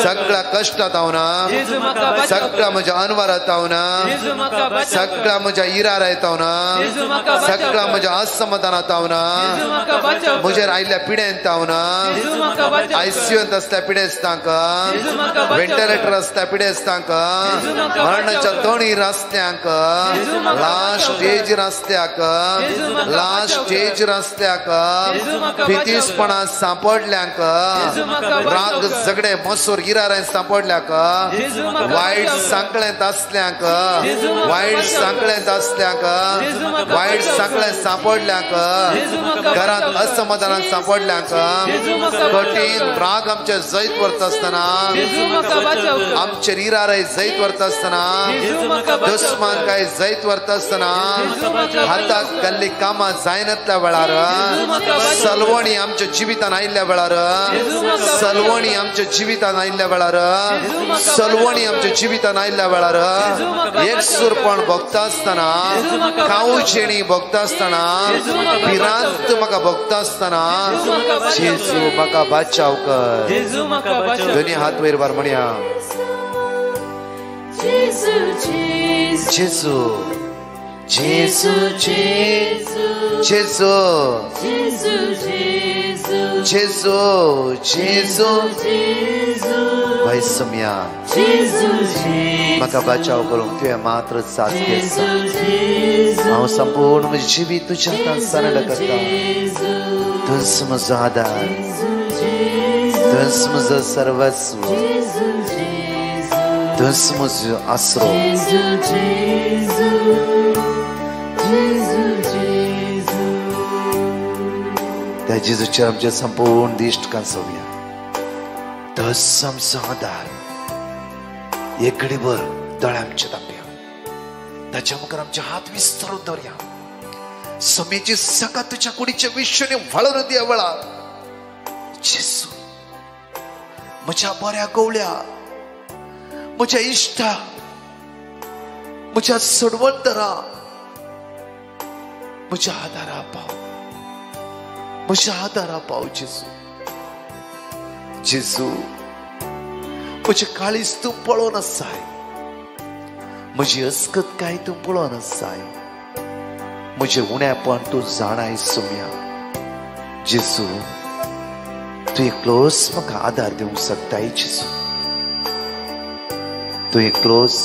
सगळ्या कश्टांत हांव ना सगळ्या म्हज्या अनवरांत हांव ना सगळ्या म्हज्या इरारांत हांव ना सगळ्या म्हज्या असमाधानांत हांव ना म्हजेर आयिल्ल्या पिड्यांत हांव ना आयसीयूंत आसल्या पिडेस्तांक व्हेंटिलेटर आसल्या पिडेस्तांक मरणाच्या तोणीर आसल्यांक लास्ट स्टेजीर आसल्याक लास्ट स्टेजीर आसल्याक पितीसपणां सांपडल्या राग झगडे मसूर गिरारांत सांपडल्याक वायट सांकळेंत आसल्यांक वायट सांकळेंत आसल्यांक वायट सांकळें सांपडल्यांक घरांत असमाधानांत सांपडल्यांक कठीण राग आमचे जैत व्हरता आसतना आमचे इराराय जैत व्हरता आसतना दुस्मान काय जैत व्हरता आसतना हाताक घाल्ली कामां जायनातल्या वेळार सलवणी आमच्या जिवितान आयिल्ल्या वेळार सलवणी आमच्या जिवितान आयिल्ल्या वेळार सलवणी आमच्या जिवितान आयिल्ल्या वेळार एकसूरपण भोगता आसतना कावजेणी भोगता आसतना पिरांत म्हाका भोगता आसतना जेजू म्हाका बचाव कर दोनी हात वयर बार म्हणया जेजू जेजू जेजू जेजू जेजू भाई सम्या म्हाका बचाव करूंक तुवें मात्र साथ घेतला हांव संपूर्ण म्हजें जिवीत तुज्या हातांत सरळ करता तूंच म्हजो आदार तूंच म्हजो सर्वस्व तूंच म्हजो आसरो त्या जेजूचेर आमचे संपूर्ण दिश्ट कांसोवया तोच आमचो आदार एक घडीभर दोळे आमचे धांपया ताच्या मुखार आमचे हात विस्तरून दवरया समेची सकाळ तुज्या कुडीचे विश्वने वळून दिया वेळार जेजू म्हज्या बऱ्या गवळ्या म्हज्या इश्टा म्हज्या सोडवणदारा म्हज्या आदारा पाव म्हज्या आदारा पाव जेजू जेजू म्हजें काळीज तूं पळोवन आसाय म्हजी अस्कत काय तूं पळोवन आसाय म्हजें उणेपण तूं जाणाय सोम्या जेजू तूं एकलोच म्हाका आदार दिवंक शकताय जेजू तूं एकलोच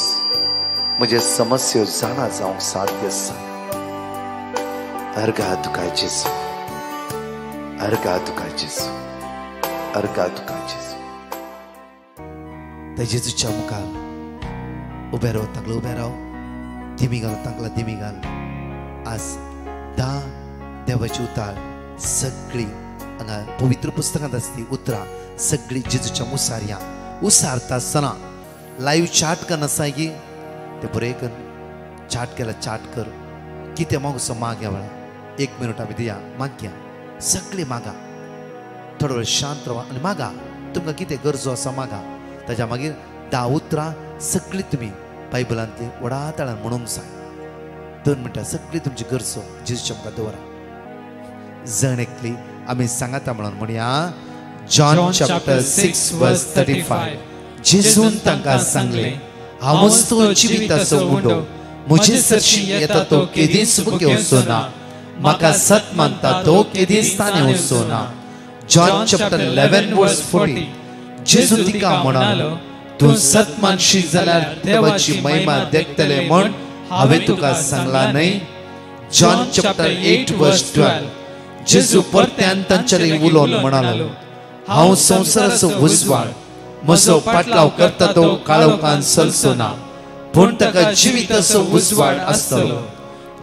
म्हजे समस्यो जाणा जावंक साध्य आसा अर्गा तुका जेजू अर्गा तुका जेजू अर्गा तुका जेजू त्या जेजूच्या मुखार उबे राव तांकला उबे राव दिमी घाल तांकला दिमी घाल आज 10 देवाची उतार सगळी हांगा पवित्र पुस्तकांत आसली उतरां सगळी जेजूच्या मुसार्या उसारता आसतना लाईव्ह चाट करना आसाय की ते बरें कर चाट केला चाट कर कितें मागसो माग ह्या वेळार 1 मिनट आमी दिया मागया सगळी मागा थोडो वेळ शांत रावा आनी मागा तुमकां कितें गरजो आसा मागा ताच्या मागीर 10 उतरां सगळी तुमी बायबलांतली वडा ताळ्यान म्हणूंक जाय 2 मिनटां सगळी तुमची गरजो जेजूच्या मुखार दवरा जण एकली आमी सांगाता म्हणून म्हणया जॉन चॅप्टर 6 वर्स 35 जेजून तांकां सांगले हांवूच तो जिविताचो उंडो म्हजे सरशी येता तो केदीच मुख्य वचो ना म्हाका सत मानता तो केदीच ताणें वचो ना जॉन चॅप्टर 11 वर्स 40 जेजू तिका म्हणालो तूं सत मानशी जाल्यार देवाची महिमा देखतले म्हण हांवें तुका सांगला न्हय जॉन चॅप्टर 8 वर्स 12 जेजू परत्यान तांचेर उलोवन म्हणालो हांव संवसाराचो उजवाड म्हजो पाटलाव करता तो काळोखान चलचो ना पूण ताका जिविताचो उजवाड आसतलो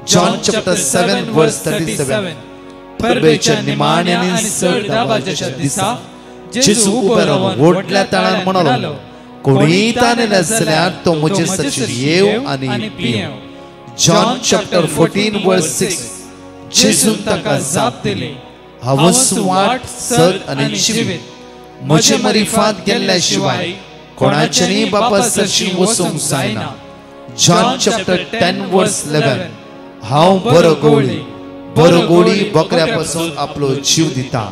जॉन चॅप्टर 7 वर्स 37 परबेच्या निमाण्या आनी चड दाबाच्या दिसा जेजू उबे रावन व्हडल्या ताळान म्हणालो, कोणी ताणेले जाल्यार तो म्हजे सशीर येव आनी पियेव. जॉन चॅप्टर 14 वर्स 6. जेजून ताका जाप दिली, हांवूच वाट, सत आनी जिवीत. म्हजे मरिफात गेल्ल्या शिवाय कोणाच्यानी बापा सरशी वचूंक जायना. जॉन चॅप्टर 10 वर्स 11. हांव बरो गोळी बकऱ्या पासून आपलो जीव दिता.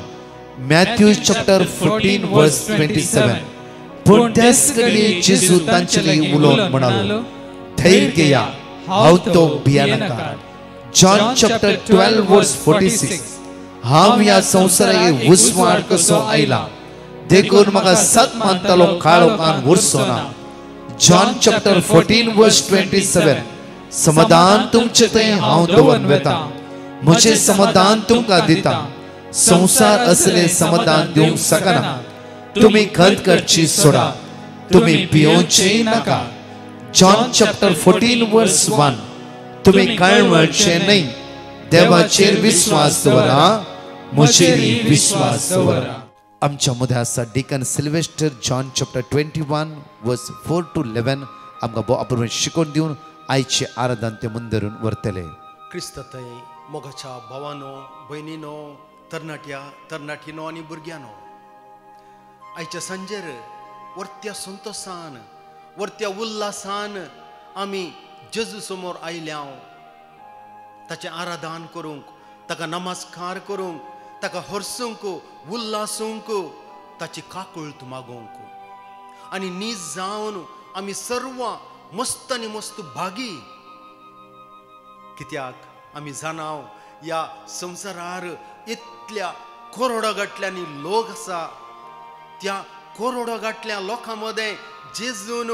मॅथ्यू चॅप्टर 14 वर्स 27. पूण त्याच घडये जेजू तांचेली उलोवन म्हणालो, धैर्य घेया, हांव तो भियानाका. जॉन चॅप्टर 12 वर्स 46. हांव ह्या संवसाराक उसवाड कसो आयला, देखून म्हाका सत मानतालो काळोखान उरसोना. जॉन चॅप्टर 14 वर्स 27. समाधान तुमचे थंय हांव दवरून वेता, म्हजें समाधान तुमकां दिता. संसार असले समाधान दिवंक शकना. तुम्ही खंत करची सोडा, तुम्ही भियोंचे नाका. जॉन चॅप्टर 14 वर्स 1. तुम्ही कळवळचे नाही, देवाचेर विश्वास दवरा, म्हजेर विश्वास दवरा. आमच्या मध्ये आसा डिकन सिल्वेस्टर. जॉन चॅप्टर 21 वर्स 4 to 11 आमकां बो अपूर्व शिकोवन दिवन आयचे आराधन ते मंदिरून व्हरतले. क्रिस्त थंय मोगाच्या भावानो, भयणीनो, तरणाटीनो आनी भुरग्यानो, आयच्या सांजेर वर्त्या संतोषान, वर्त्या उल्हासान आमी जेजू समोर आयल्या. ताचें आराधन करूंक, ताका नमस्कार करूंक, ताका हरसूंक, उल्हासूंक, ताची काकुळट मागोवंक. आनी नीज जावन आमी सर्व मस्त आनी मस्त भागी. कित्याक आमी जाणाव ह्या संवसारार इतल्या करोडा गांठल्यांनी लोक आसा. त्या करोडा गांठल्या लोकां मदें जेजून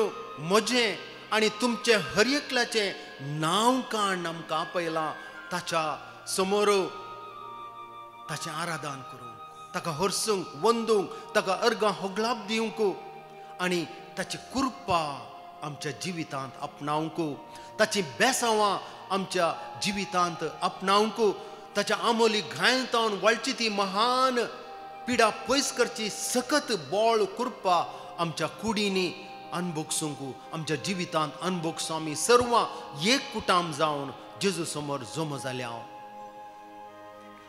म्हजें आनी तुमचे हर एकल्याचें नांव काण आमकां आपयलां. ताच्या समोर ताचें आराधन करूंक, ताका हरसूंक, वंदूंक, ताका अर्गां होगलाप दिवंक आनी ताची कृपा आमच्या जिवितांत आपणावंक, ताची बेसांवां आमच्या जिवितांत आपणावंक, ताच्या आमोली घायतावन वाळची ती महान पिडा पयस करची सकत बोळ कृपा आमच्या कुडींनी अनभोगसूंक, आमच्या जिवितांत अनभोगसूं आमी सर्व एक कुटाम जावन जेजू समोर जम जाल्या.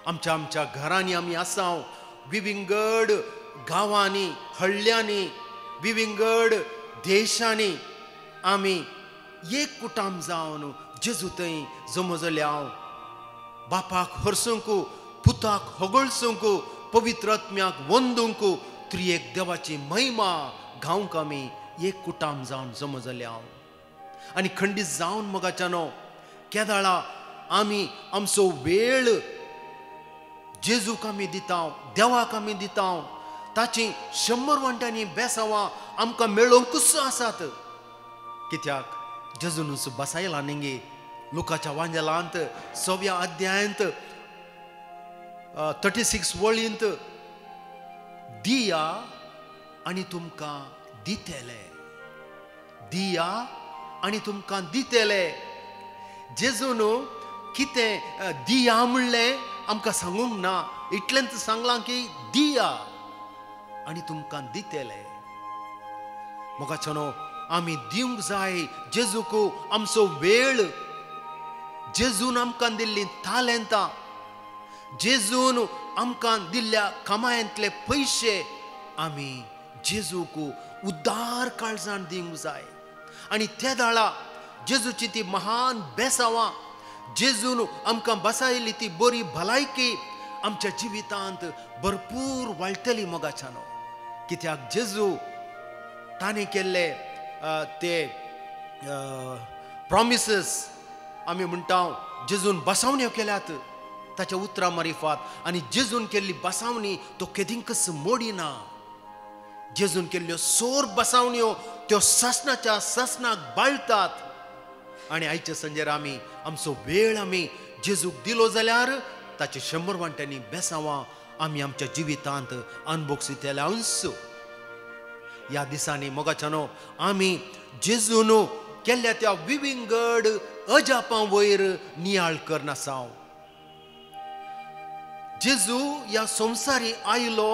आमच्या घरांनी आमी आसाव, विविंगड गांवांनी, हळ्यांनी, विविंगड देशांनी आमी एक कुटाम जावन जेजू थंय जम जाल्या. बापाक हरसूंक, पुताक होगळसूंक, पवित्र आत्म्याक वंदूंक, त्रिएक देवाची महिमा गावंक आमी एक कुटाम जावन जम जाल्या. आनी खंडीत जावन मोगाच्यानो केदाळा आमी आमचो वेळ जेजूक आमी दिता, देवाक आमी दिता. ताची 100 वंट्यांनी बेसांवां आमकां मेळोवंकच आसात. कित्याक जेजूनच बसायला निंगे लुकाच्या वांजलांत 6व्या अध्यायांत 36 वळींत, दिया आनी तुमकां दितेले, दिया आनी तुमकां दितेले. जेजून कितें दिया म्हणलें आमकां सांगूंक ना, इतलेंच सांगलां की दिया आनी तुमकां दितेले. मोगाच्यानो आमी दिवंक जाय जेजूक आमचो वेळ, जेजून आमकां दिल्लीं तालेंतां, जेजून आमकां दिल्ल्या कामायंतले पयशे आमी जेजूक उदार काळजान दिवंक जाय. आनी त्या दाळा जेजूची ती महान बेसांवां, जेजून आमकां बसायली ती बरी भलायकी आमच्या जिवितांत भरपूर वाळटली मोगाच्यानो. कित्याक जेजू ताणें केल्ले ते प्रॉमिसीस आमी म्हणटा, जेजून बसावण्यो केल्यात ताच्या उतरां मारिफात, आनी जेजून केल्ली बसावणी तो केदींकच मोडिना. जेजून केल्ल्यो सोर बसावण्यो त्यो ससनाच्या ससनाक बाळटात. आनी आयच्या संजेर आमी आमचो वेळ आमी जेजूक दिलो जाल्यार ताचे 100 वंट्यांनी बेसांवां आमी आमच्या जिवितांत अनभोगसितेल्यांस. ह्या दिसांनी मोगाच्यानो आमी जेजून केल्ल्या त्या विविंगड अजापां वयर नियाळ करनासाव. जेजू ह्या संवसारी आयलो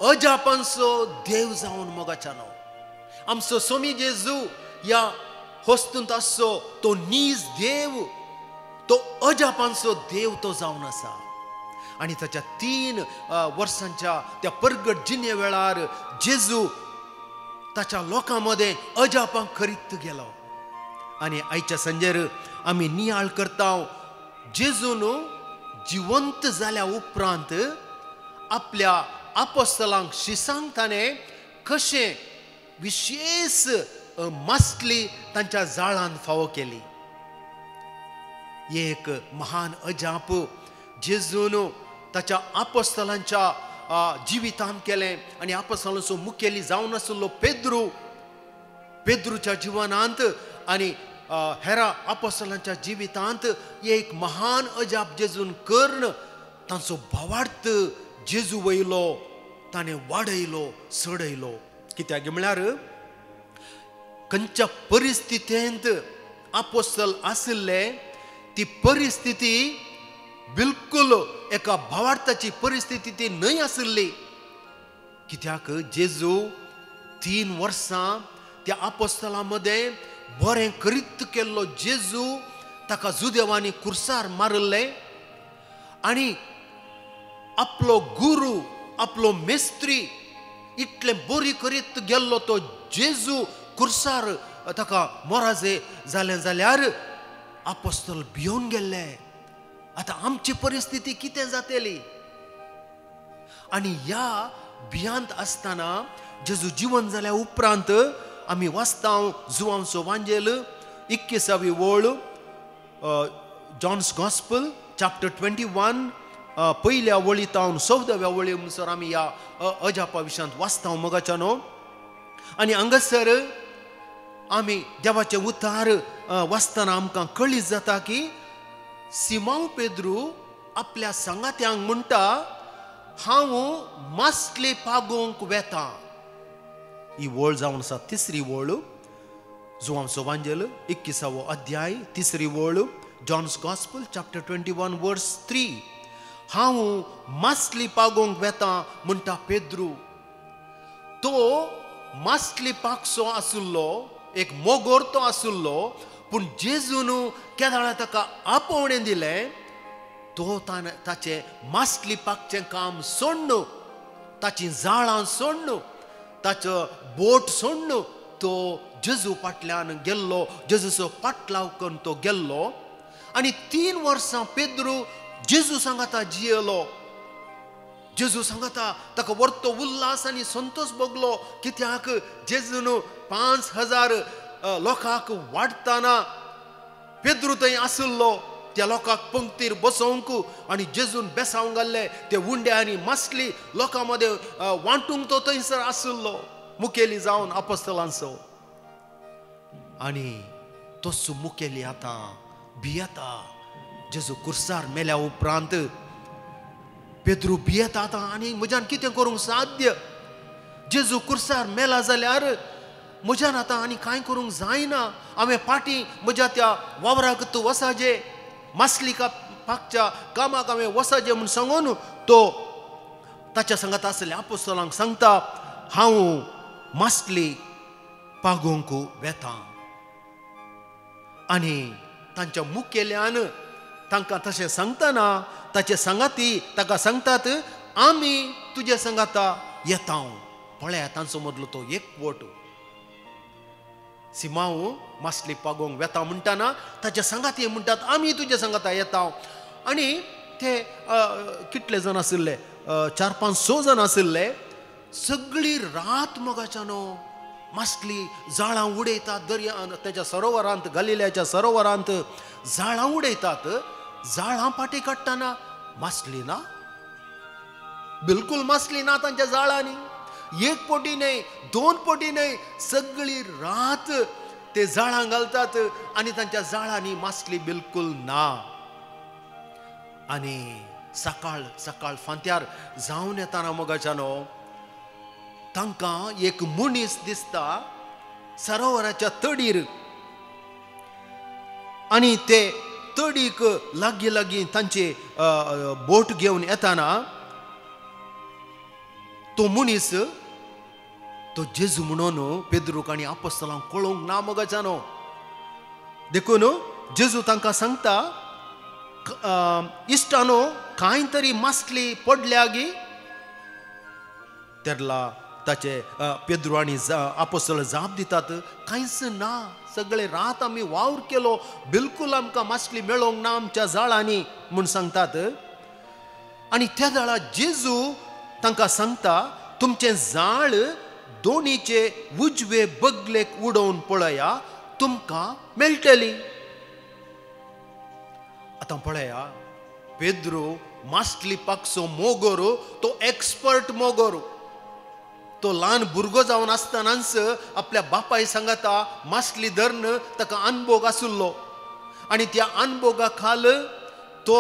अजापांचो देव जावन मोगाच्यानो आमचो सोमी जेजू या होस्तूंत आसचो तो नीज देव तो अजापांचो देव तो जावन आसा आणि ताच्या 3 वर्सांच्या त्या परगट जिने वेळार जेजू ताच्या लोकांमध्ये अजापांक करीत गेलो आणि आयच्या संजेर आमी नियाळ करता जेजून जिवंत जाल्या उपरांत आपल्या आपोस्तलांक शिसांक ताणें कशें विशेष मासली तांच्या जाळांत फावो केली एक महान अजाप जेजून ताच्या आपोस्तलांच्या जिवितांत केलें आणि आपोस्तलांचो मुखेली जावन आशिल्लो पेद्रूच्या जिवनांत आणि हेरा आपोस्तलांच्या जिवितांत एक महान अजाप जेजून कर्ण तांचो भावार्थ जेजू वयलो ताणें वाडयलो सडयलो कित्याक म्हळ्यार खंयच्या परिस्थितींत आपोस्तल आशिल्ले ती परिस्थिती बिलकुल एका भावार्थाची परिस्थिती ती न्हय आशिल्ली कित्याक जेजू 3 वर्सां त्या आपोस्तलां मदें बरें करीत केल्लो जेजू ताका जुदेवांनी कुर्सार मारले आणि आपलो गुरू आपलो मेस्त्री इतले बरी करीत गेल्लो तो जेजू कुर्सार ताका मोराजे जालें जाल्यार आपोस्तल भियोन गेल्ले आता आमची परिस्थिती कितें जातली आणि या भियांत आसतना जेजू जीवन जाल्या उपरांत आमी वाचता जुवांचो वांजेल 21वी वळ जॉन्स गॉस्पल चॅप्टर 21 पहिल्या वळीतावन 14व्या वळी म्हणसर आमी या अजापा विशयांत वाचता मोगाच्यानो आणि हांगासर आमी देवाचे उतार वाचतना आमकां कळीत जाता की सिमोन पेद्रू आपल्या सांगात्यांक म्हणटा हांव मासले पागोवंक वेता ही वळ जावन आसा 3री वळ जुवांचो वांजेल 21वो अध्याय 3री वळ जॉन्स गॉस्पल चॅप्टर 21 वर्स 3 हांव मासली पागोवंक वेता म्हणटा पेद्रू तो मासली पागसो आसुल्लो एक मोगोर तो आसुल्लो पूण जेजून केदाळा ताका आपोवणें दिलें तो ताचे मासली पागचें काम सोडून ताची जाळां सोडून ताचो बोट सोडून तो जेजू फाटल्यान गेल्लो जेजूचो पाटलाव करून तो गेल्लो आनी 3 वर्सां पेद्रू जेजू सांगाता जियेलो जेजू सांगाता ताका वर्तो उल्हास आनी संतोष भोगलो कित्याक जेजून 5000 लोकांक वाडटाना पेद्रू थंय आसुल्लो त्या लोकांक पंक्तीर बसोवंक आनी जेजून बेसावंक घाल्ले ते उंडे आनी मासली लोकां मदें वांटूंक तो थंयसर आसुल्लो मुखेली जावन आपोस्तलांचो आनी तोच मुखेली आतां भियेता जेजू कुर्सार मेल्या उपरांत पेद्रू भियेता आतां आनी म्हज्यान कितें करूंक साध्य जेजू कुर्सार मेला जाल्यार म्हज्यान आतां आनी कांय करूंक जायना हांवें फाटीं म्हज्या त्या वावराक तूं वसाजे मासली पागच्या कामाक हांवें वसाजे म्हूण सांगून तो ताच्या सांगात आसलेल्या आपोस्तलांक सांगता हांव मासली पागोवंक वेता आनी तांच्या मुखेल्यान तांकां तशें सांगतना ताचे सांगाती ताका सांगतात आमी तुजे सांगाता येता पळय तांचो मदलो तो एकवट सिमांव मासली पागोवंक वेता म्हणटाना ताचे सांगाती म्हणटात आमी तुजे सांगाता येता आनी ते कितले जाण आशिल्ले 4-5 जाण आशिल्ले सगळी रात मोगाच्यानो मासली जाळां उडयतात दर्या तेच्या सरोवरांत गलिल्याच्या सरोवरांत जाळां उडयतात जाळां पाटी काडटाना मासली ना बिलकुल मासली ना तांच्या जाळांनी 1 पोटी न्हय 2 पोटी न्हय सगळी रात ते जाळां घालतात आनी तांच्या जाळांनी मासली बिलकुल ना आनी सकाळ फांत्यार जावन येताना मोगाच्यानो तांकां एक मनीस दिसता सरोवराच्या तडीर आनी ते तडीक लागीं तांचे बोट घेवन येताना तो मनीस तो जेजू म्हणून पेद्रूक आनी आपोस्तलांक कळोवंक ना मोगाच्यानो. देखून जेजू तांकां सांगता इश्टानो कांय तरी मासली पडल्या गी. तेरला ताचे पेद्रू आनी आपोस्तल जाप दितात कांयच ना, सगळे रात आमी वावर केलो, बिलकुल आमकां मासली मेळोंक ना आमच्या जाळांनी म्हूण सांगतात. आनी त्या जाळा जेजू तांकां सांगता तुमचें जाळ दोनीचे उजवे बगलेक उडोवन पळया, तुमकां मेळटली. आतां पळया, पेद्रू मासली पाकसो मोगोर, तो एक्सपर्ट मोगोर. तो ल्हान भुरगो जावन आसतनाच आपल्या बापाय सांगता मासली धरण, ताका अनभोग आसुल्लो. आनी त्या अनभोगा खाल तो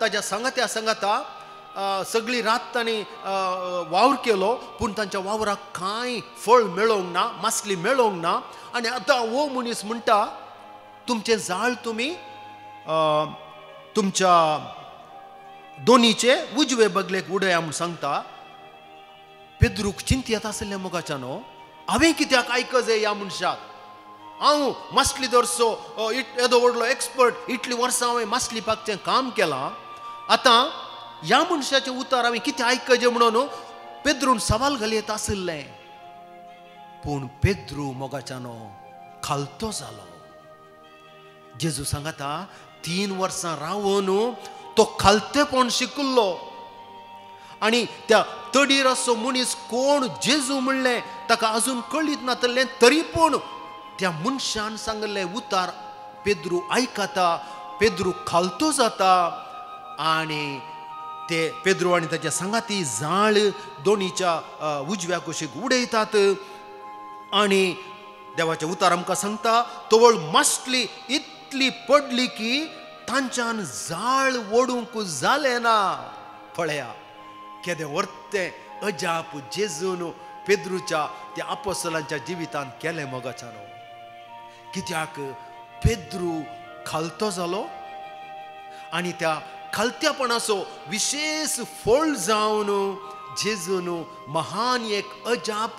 ताच्या सांगात्या सांगता सगळी रात तांणी वावर केलो, पूण तांच्या वावराक कांय फळ मेळोंक ना, मासली मेळोंक ना. आनी आतां हो मनीस म्हणटा तुमचें जाळ तुमी तुमच्या दोनीचे उजवे बगलेक उडया म्हूण सांगता. पेद्रूक चिंत येता आसलें मोगाच्यानो, हांवें कित्याक आयकजे ह्या मनशाक. हांव मासली धरसो येदो व्हडलो एक्सपर्ट, इतलीं वर्सां हांवें मासली पाकचें काम केलां, आतां ह्या मनशाचें उतर हांवें कितें आयकचें म्हणून पेद्रून सवाल घालयत आसलें. पूण पेद्रू मोगाच्यानो खालतो जालो. जेजू सांगता 3 वर्सां रावून तो खालतेपण शिकलो. आनी त्या तडीर असो मनीस कोण जेजू म्हणलें ताका अजून कळीत नातलें, तरी पूण त्या मनशान सांगलें उतार पेद्रू आयकता. पेद्रू खालतो जाता आनी ते पेद्रू आनी ताच्या सांगाती जाळ दोनीच्या उजव्या कुशीक उडयतात. आनी देवाचें उतार आमकां सांगता तवळ मासली इतली पडली की तांच्यान जाळ ओडूंक जालें ना. पळया केदें वर्तें अजाप जेजून पेद्रूच्या त्या आपोस्तलांच्या जिवितांत केलें मोगाच्यानो. कित्याक पेद्रू खालतो जालो आनी त्या खालत्यापणाचो विशेष फळ जावन जेजून महान एक अजाप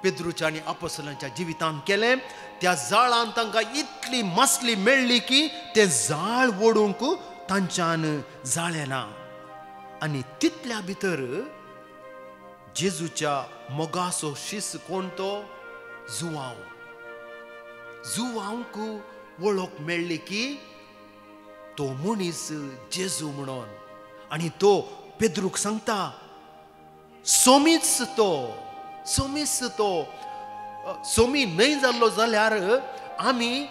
पेद्रूच्या आनी आपोस्तलांच्या जिवितांत केलें. त्या जाळान तांकां इतली मासली मेळ्ळी की तें जाळ ओडूंक तांच्यान जालें ना. आनी तितल्या भितर जेजूच्या मोगाचो शिस कोण तो जुवांव. जुवांवक वळख मेळ्ळी की तो मनीस जेजू म्हणून. आनी तो पेद्रूक सांगता सोमीच तो, सोमीच तो. सोमी न्हय जाल्लो जाल्यार आमी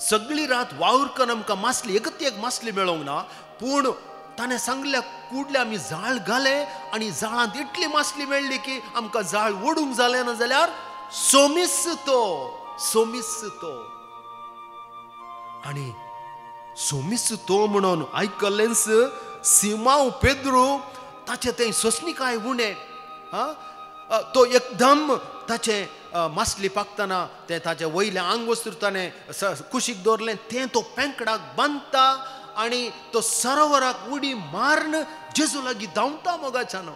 सगळी रात वावर करून आमकां मासली एक मासली मेळोंक ना. पूण ताणें सांगल्या कुडले आमी जाळ घाले आनी जाळांत इतली मासली मेळ्ळी की आमकां जाळ ओडूंक जालें ना जाल्यार सोमीस तो, सोमीस तो. आनी सोमीस तो म्हणून आयकल्लेंच सिमांव पेद्रू ताचें तें सोंसणीकाय उणें. तो एकदम ताचें मासली पाकतना तें ताचें वयलें आंग वस्तू ताणें कुशीक दवरलें तें तो पेंकडाक बांदता आनी तो सरोवराक उडी मारून जेजू लागीं धांवता मोगाच्यानो.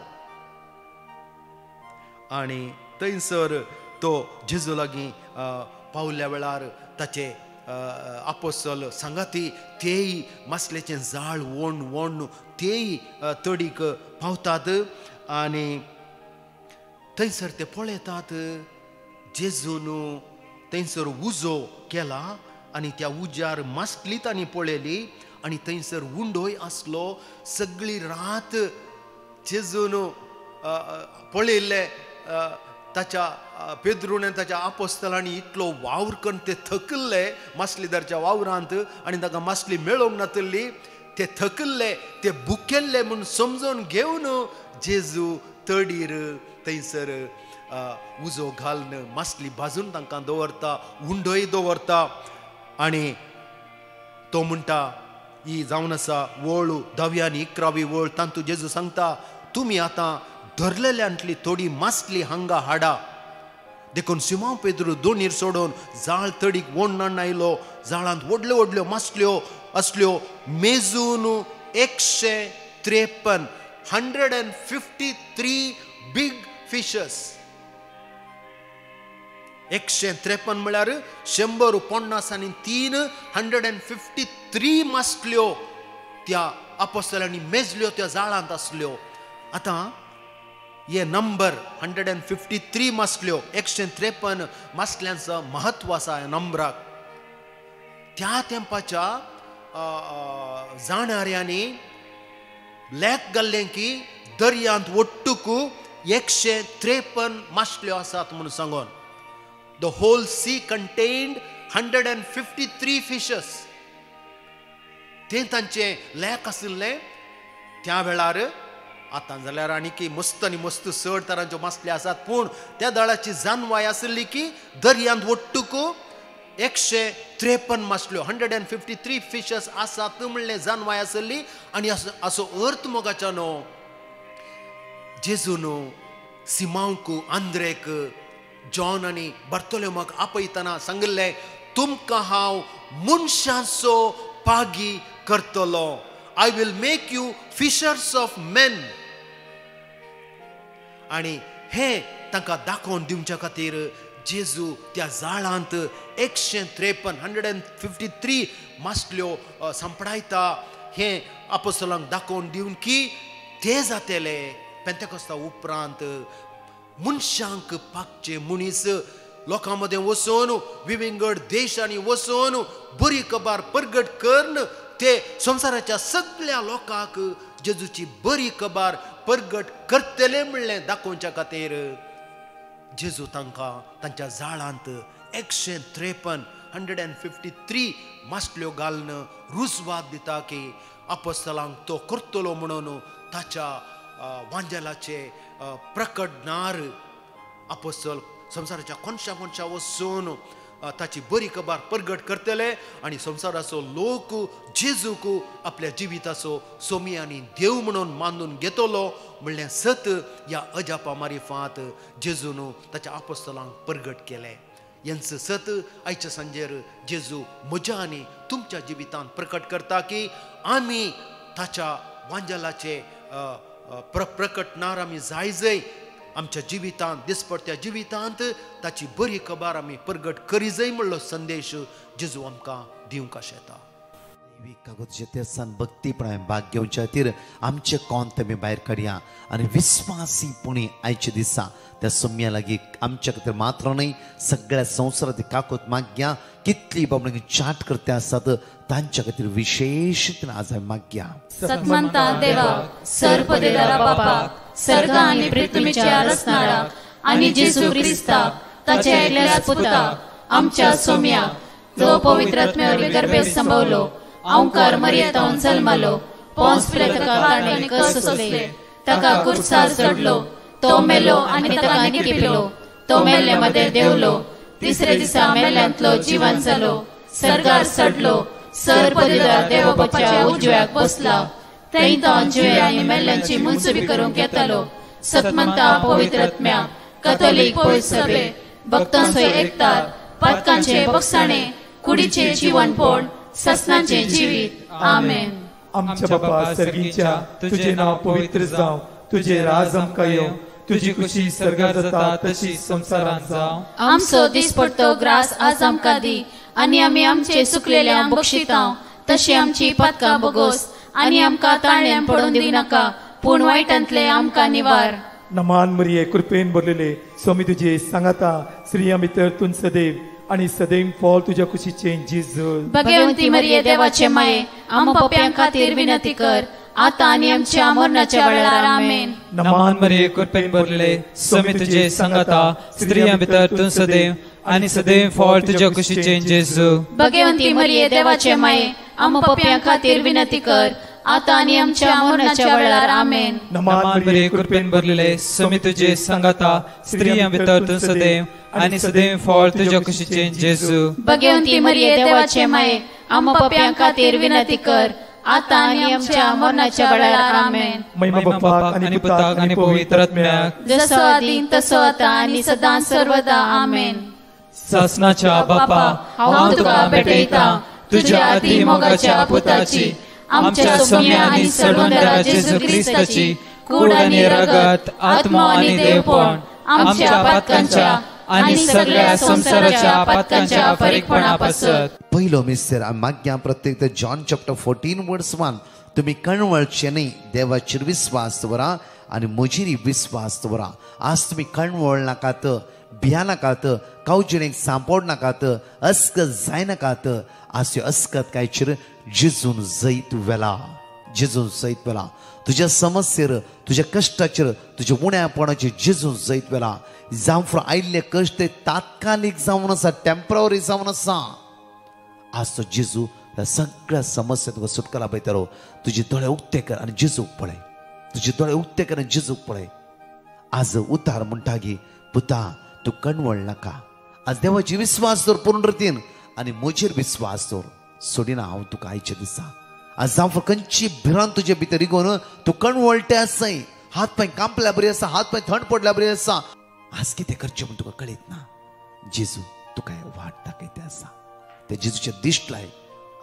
आनी थंयसर तो जेजू लागीं पावल्या वेळार ताचे आपोस्तल सांगाती तेय मासलेचें जाळ वोंड तेय तडीक पावतात. आनी थंयसर ते पळयतात जेजून थंयसर उजो केला आनी त्या उज्यार मासली तांणी पळयली आनी थंयसर उंडोय आसलो. सगळी रात जेजून पळयल्ले ताच्या पेद्रून ताच्या आपोस्तलांनी इतलो वावर करून ते थकल्ले मासलीदारच्या वावरांत आनी ताका मासली मेळोंक नातली. ते थकल्ले ते भुकेल्ले म्हूण समजून घेवन जेजू तडीर थंयसर उजो घालन मासली भाजून तांकां दवरता, उंडोय दवरता. आनी तो म्हणटा ही जावन आसा वळ 10वी आनी 11वी वळ. तातूंत जेजू सांगता तुमी आतां धरलेल्यांतली थोडी मासली हांगा हाडा. देखून सिमोन पेद्रू दोनीर सोडून जाळ तडीक वोंड आयलो. जाळांत व्हडल्यो व्हडल्यो मासल्यो असल्यो मेजून 153 153 बिग फिशेस. 153 म्हळ्यार 153 153 मासल्यो त्या अपोस्तलांनी मेजल्यो त्या जाळांत असल्यो. आता ये नंबर 153 मासल्यो 153 मासल्यांचं महत्व आसा ह्या नंबराक. त्या तेंपाच्या जाणाऱ्यांनी लेख घाल्ले की दर्यांत वट्टूक 153 मासल्यो आसात म्हणून सांगून. The whole sea contained 153 fishes. ते तांचे लेख आशिल्ले. त्या वेळार आतां जाल्यार आनी मस्त आनी मस्त चड तरांच्यो मासल्यो आसात, पूण त्या दळाची जानवाय आशिल्ली की दर्यांत वट्टूक 153 मासल्यो 153 फिशेस आसात म्हणलें जानवाय आशिल्ली. आनी असो अर्थ मोगाच्या न्हू. जेजून सिमांक, आंद्रेक, जॉन आनी बर्तोलोमाक आपयतना सांगिल्लें, तुमकां हांव मनशांचो पागी करतलो. I will make you fishers of men. आनी हे तांकां दाखोवन दिवच्या खातीर जेजू त्या जाळांत 153 मासल्यो सांपडायता. हे अपोस्तलांक दाखोवन दिवन की ते जातले पेंतेकोस्ता उपरांत मनशांक पागचे मनीस लोकां मदें वचून विविंगड देशांनी वचून बरी खबर परगट करन ते संवसाराच्या सगळ्या लोकांक जेजूची बरी खबर परगट करतले म्हणलें दाखोवच्या खातीर जेजू तांकां तांच्या जाळांत 153 मासल्यो घालन रुजवात दिता की अपोस्तलांक तो करतलो म्हणून ताच्या वांजेलाचे प्रकटणार. अपोस्तल संवसाराच्या कोणशा वचून ताची बरी खबर परगट करतले आनी संवसाराचो लोक जेजूक आपल्या जिविताचो सोमी आनी देव म्हणून मानून घेतलो म्हणलें सत ह्या अजापा मारिफांत जेजून ताच्या अपोस्तलांक परगट केलें. यांचं सत आयच्या सांजेर जेजू म्हज्या आनी तुमच्या जिवितांत प्रकट करता की आमी ताच्या वांजेलाचे प्रकटणार आमी जाय आमच्या जिवितांत दिसपट्ट्या जिवितांत ताची बरी खबर आमी परगट करी जाय म्हणलो संदेश जेजू आमकां दिवंक आशेता. कागदचे तेसान भक्तीपणान भाग घेवच्या खातीर आमचे कोंत आमी भायर काडया आनी विस्वासीपणी आयच्या दिसा त्या सोम्या लागीं आमच्या खातीर मात्र न्हय सगळ्या संवसारांत काकोत मागया. कितली बाबडे चाट करते आसात तांच्या खातीर विशेष आज मागया. सत्मंता देवा सर्वपदेदारा बापाक सर्ग आनी पृथ्वीच्या रचणाराक आनी जेजू ख्रिस्ताक ताच्या एकल्याच पुताक आमच्या सोम्या जो पवित्र आत्म्यावरवी गर्भेत संभवलो ओंकार मरियेतावन जल्मलो पोंस पिलाताका कारणांनी कस सोसले ताका कुर्सार चढलो तो मेलो आनी ताका निकिपिलो तो मेल्ले मध्ये देवलो तिसरे दिसा मेल्ल्यांतलो जिवंत जालो सर्गार चढलो सर्वपदेदार देवबापाच्या उजव्याक बसला थंय तो जिवे आनी मेल्ल्यांची मुनसुबी करूंक येतालो. सतमंता पवित्र आत्म्या कॅथोलिक पवित्र सभे भक्तांचो एकतार पातकांचे बक्षाणे कुडीचे जीवनपण ससनांचे जिवीत आमेन. आमच्या बापा सर्गीच्या तुझे नाव पवित्र जावं तुझे राज आमकां येवं तुझी खुशी सर्गार जाता तशी संसारांत जावं. आमचो दिसपडटो ग्रास आज आमकां दी आनी आमी आमचे चुकलेल्या बक्षितांव तशी आमची पातकां बोगोस आनी आमकां ताळ्यान पडून दिव नाका पूण वायटांतले आमकां निवार. नमान मरिये कृपेन भरलेले स्वामी तुझे सांगाता स्त्रियां भितर तूं सदैव आनी सदैव फळ तुझ्या कुशीचे जेजू. भगवंती मरिये देवाचे माये आम पप्यां खातीर विनंती कर आता आनी आमच्या मरणाच्या वेळार आमेन. नमान मरिये कृपेन भरलेले स्वामी तुझे सांगाता स्त्रियां भितर तूं सदैव आनी सदैव फळ तुझ्या कुशीचे जेजू. भगवंती मरिये देवाचे माये आम पप्यां खातीर विनंती कर आता आनी आमच्या मरणाच्या वेळार आमेन. नमान मरिये कृपेन भरलेले स्वामी तुझे सांगाता स्त्रियां भितर तूं सदैव आनी सदैव फळ तुझ्या कुशीचे जेजू. भगवंती मरिये देवाचे माये आम पप्यां खातीर विनंती कर आता आनी आमच्या मरणाच्या वेळार आमेन. महिमा बापाक आनी पुताक आनी पवित्र आत्म्याक जसो आदीं तसो आता आनी सदां सर्वदा आमेन. सासनाच्या बापा हांव तुका भेटयता तुझ्या आदी मोगाच्या पुताची आमच्या सोम्या आनी सडवंदरा जेजू ख्रिस्ताची कूड आणि रगत, आत्मा आणि देवपण आमच्या पातकांच्या आणि सगळ्या संसाराच्या पातकांच्या फरीकपणापासत. पहिलो मिस्टर माग्या प्रत्येक जॉन चॅप्टर 14 वर्स 1 तुम्ही कणवळचे नाही देवाचेर विश्वास दवरा आणि म्हजेर विश्वास दवरा. आज तुम्ही कणवळ नाकात, भिया नाकात, कावजिणेक सांपड नाकात, अस्कत जायनाकात. आज अस्कत कायचेर जिजून जैत वेला, जिजून जैत वेला. तुझ्या समस्येर, तुझ्या कश्टाचेर, तुझ्या उण्यापणाचेर जिजून जैत वेला. जावं आयिल्ले कश्ट ते तात्कालिक जावन आसा, टेम्पररी जावन आसा. आज तो जिजू त्या सगळ्या समस्या तुका सुटका पळयतलो. तुझे दोळे उक्ते कर आनी जिजूक पळय, तुझे दोळे उक्ते कर आनी जिजूक पळय. आज उतार म्हणटा की पुता तू कणवळ नाका. आज देवाची विश्वास दवर पूर्ण रितीन आनी म्हजेर विश्वास दवर. सोडिना हांव तुका आयचे दिसा. आज जावं खंयची भिरांत तुजे भितर इगोवन तू कणवळटे आसाय. हात पांय कांपल्या बरी आसा, हात पांय थंड पडल्या बरी आसा. आज कितें करचें म्हूण तुका कळीत ना. जेजू तुका वाट दाखयते आसा. ते जेजूचे दिश्ट लाय.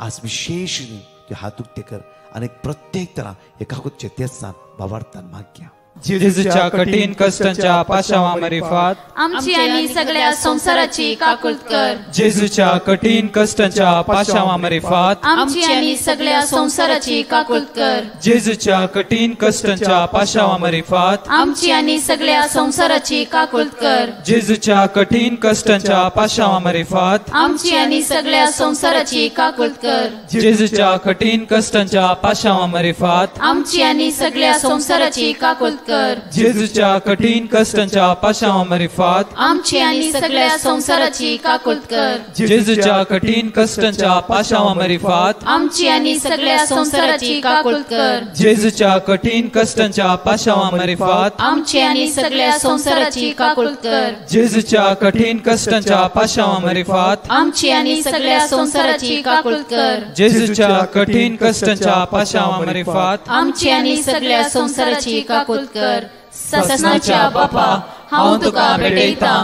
आज विशेष ते हात उक्ते कर आनी प्रत्येक तरा एकाकुतचे तेस्तान भावार्थान मागया. जेजूच्या कठीण कष्टांच्या पाशावा मरिफात आमची आणि सगळ्या संसाराची काकुळत कर. जेजूच्या कठीण कष्टांच्या पाशावा मरिफात आमची आणि सगळ्या संसाराची काकुळत कर. जेजूच्या कठीण कष्टांच्या पाशावा मरिफात आमची आणि सगळ्या संसाराची काकुळत कर. जेजूच्या कठीण कष्टांच्या पाशावा मरिफात आमची आणि सगळ्या संसाराची काकुळत कर. जेजूच्या कठीण कष्टांच्या पाशावा मरिफात आमची आणि सगळ्या संसाराची काकुळत कर. जेजूच्या कठीण कष्टांच्या पाशावा मरिफात आमची आणि सगळ्या संसाराची काकुळत कर. जेजूच्या कठीण कष्टांच्या पाशावा मरिफात आमची आणि सगळ्या संसाराची काकुळत कर. जेजूच्या कठीण कष्टांच्या पाशावा मरिफात आमची आणि सगळ्या संसाराची काकुळत कर. जेजूच्या कठीण कष्टांच्या पाशावा मरिफात आमची आणि सगळ्या संसाराची काकुळत कर. जेजूच्या कठीण कष्टांच्या पाशावा मरिफात आमची आणि सगळ्या संसाराची काकुळत कर. ससनाच्या बापा हांव तुका भेटयता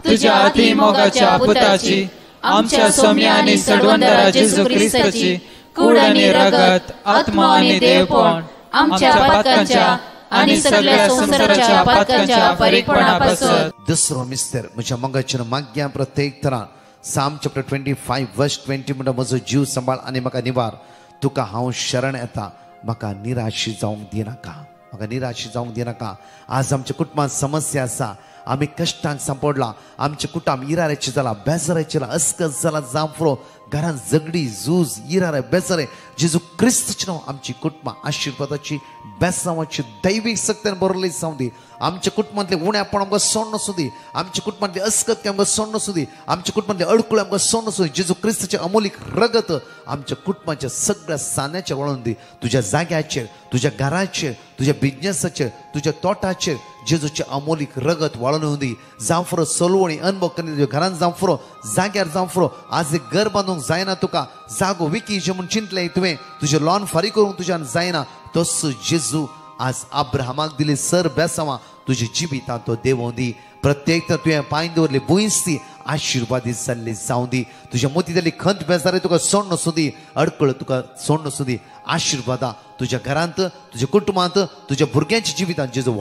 तुझ्या अतिमोगाच्या पुताची, आमच्या सोम्या आणि सडवंदरा जेजू ख्रिस्ताची कूड आणि रगत, आत्मा आणि देवपण आमच्या पातकांच्या आणि सगळ्या संसाराच्या पातकांच्या फरीकपणापासत. दुसरो मिस्टर म्हज्या मोगाचेर माग्या प्रत्येक तरा. साम चॅप्टर 25 वर्स 20 म्हणटा म्हजो जीव सांबाळ आनी म्हाका निवार. तुका हांव शरण येता, म्हाका निराश जावंक दिनाका, म्हाका निराश जावंक दिनाका. आज आमच्या कुटुंबात समस्या आसा, आमी कश्टांक सांपडला, आमचे कुटुंब इराऱ्याचे जाला, बेजाराचे जाला, अस्कत जाला, जांफरो घरांत झगडी झूज इरारे बेजारे. जेजू क्रिस्तचे नांव आमची कुटुंबां आशिर्वादाची बेसांवाची दैवीक सक्तीन बरयली जावं दी. आमच्या कुटुंबांतले उण्यापण आमकां सोड नसूं दी. आमच्या कुटुंबांतली अस्कत आमकां सोड नसूं दी. आमच्या कुटुंबांतले अडखळ आमकां सोड नसूं दी. जेजू क्रिस्ताचे अमोलीक रगत आमच्या कुटुंबाच्या सगळ्या सान्याचेर वळोवन दी. तुज्या जाग्याचेर, तुज्या घराचेर, तुज्या बिजनेसाचेर, तुज्या तोटाचेर जेजूचे अमोलीक रगत वळोवन दी. जांफरो सोलवणी अनुभव करनी तुज्या घरांत जांफरो, जाग्यार जांफरो. आज एक घर बांदूंक जायना तुका, जागो विकी जे म्हूण चिंतले तुवें, तुजें लॉन फारीक करूंक तुज्यान जायना. तस जेजू आज अब्राहमाक दिली सर बेसांवां तुज्या जिवितांत तो देवों दी. प्रत्येक तर तुवें पांय दवरले बुयस्ती आशिर्वादीत जाल्ली जावं दी. तुज्या मतींतली खंत बेजारी तुका सोड नसूं दी, अडकळ तुका सोड नसूं दी. आशिर्वादा तुज्या घरांत, तुज्या कुटुंबांत, तुज्या भुरग्यांच्या जिवितांत जेजू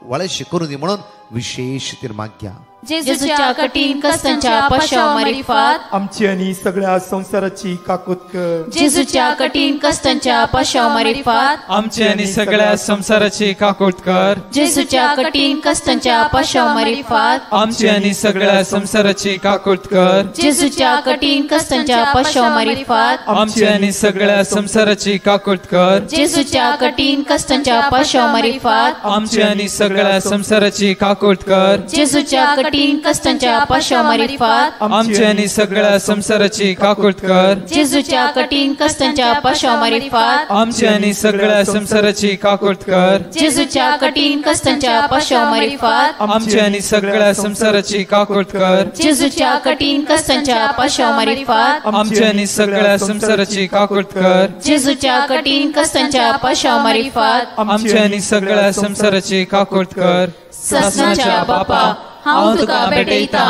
वळेशें करूं दी म्हणून विशेष तिर माग्या. जेजूच्या कठीण कष्टांच्या पाशावा मरिफात आमची आणि सगळ्या संसाराची काकुळत कर. जेजूच्या कठीण कष्टांच्या पाशावा मरिफात आमची आणि सगळ्या संसाराची काकुळत कर. जेजूच्या कठीण कष्टांच्या पाशावा मरिफात आमची आणि सगळ्या संसाराची काकुळत कर. जेजूच्या कठीण कष्टांच्या पाशावा मरिफात आमची आणि सगळ्या संसाराची काकुळत कर. जेजूच्या कठीण कष्टांच्या पाशावा मरिफात आमची आणि सगळ्या संसाराची काकुळत कर. जेजूच्या कठीण कष्टांच्या पाशावा मरिफात आमची आणि सगळ्या संसाराची काकुळत कर. जेजूच्या कठीण कष्टांच्या पाशावा मरिफात आमची आणि सगळ्या संसाराची काकुळत कर. जेजूच्या कठीण कष्टांच्या पाशावा मरिफात आमची आणि सगळ्या संसाराची काकुळत कर. जेजूच्या कठीण कष्टांच्या पाशावा मरिफात आमची आणि सगळ्या संसाराची काकुळत कर. जेजूच्या कठीण कष्टांच्या पाशावा मरिफात आमची आणि सगळ्या संसाराची काकुळत कर. ससनाच्या बापा हांव तुका भेटयता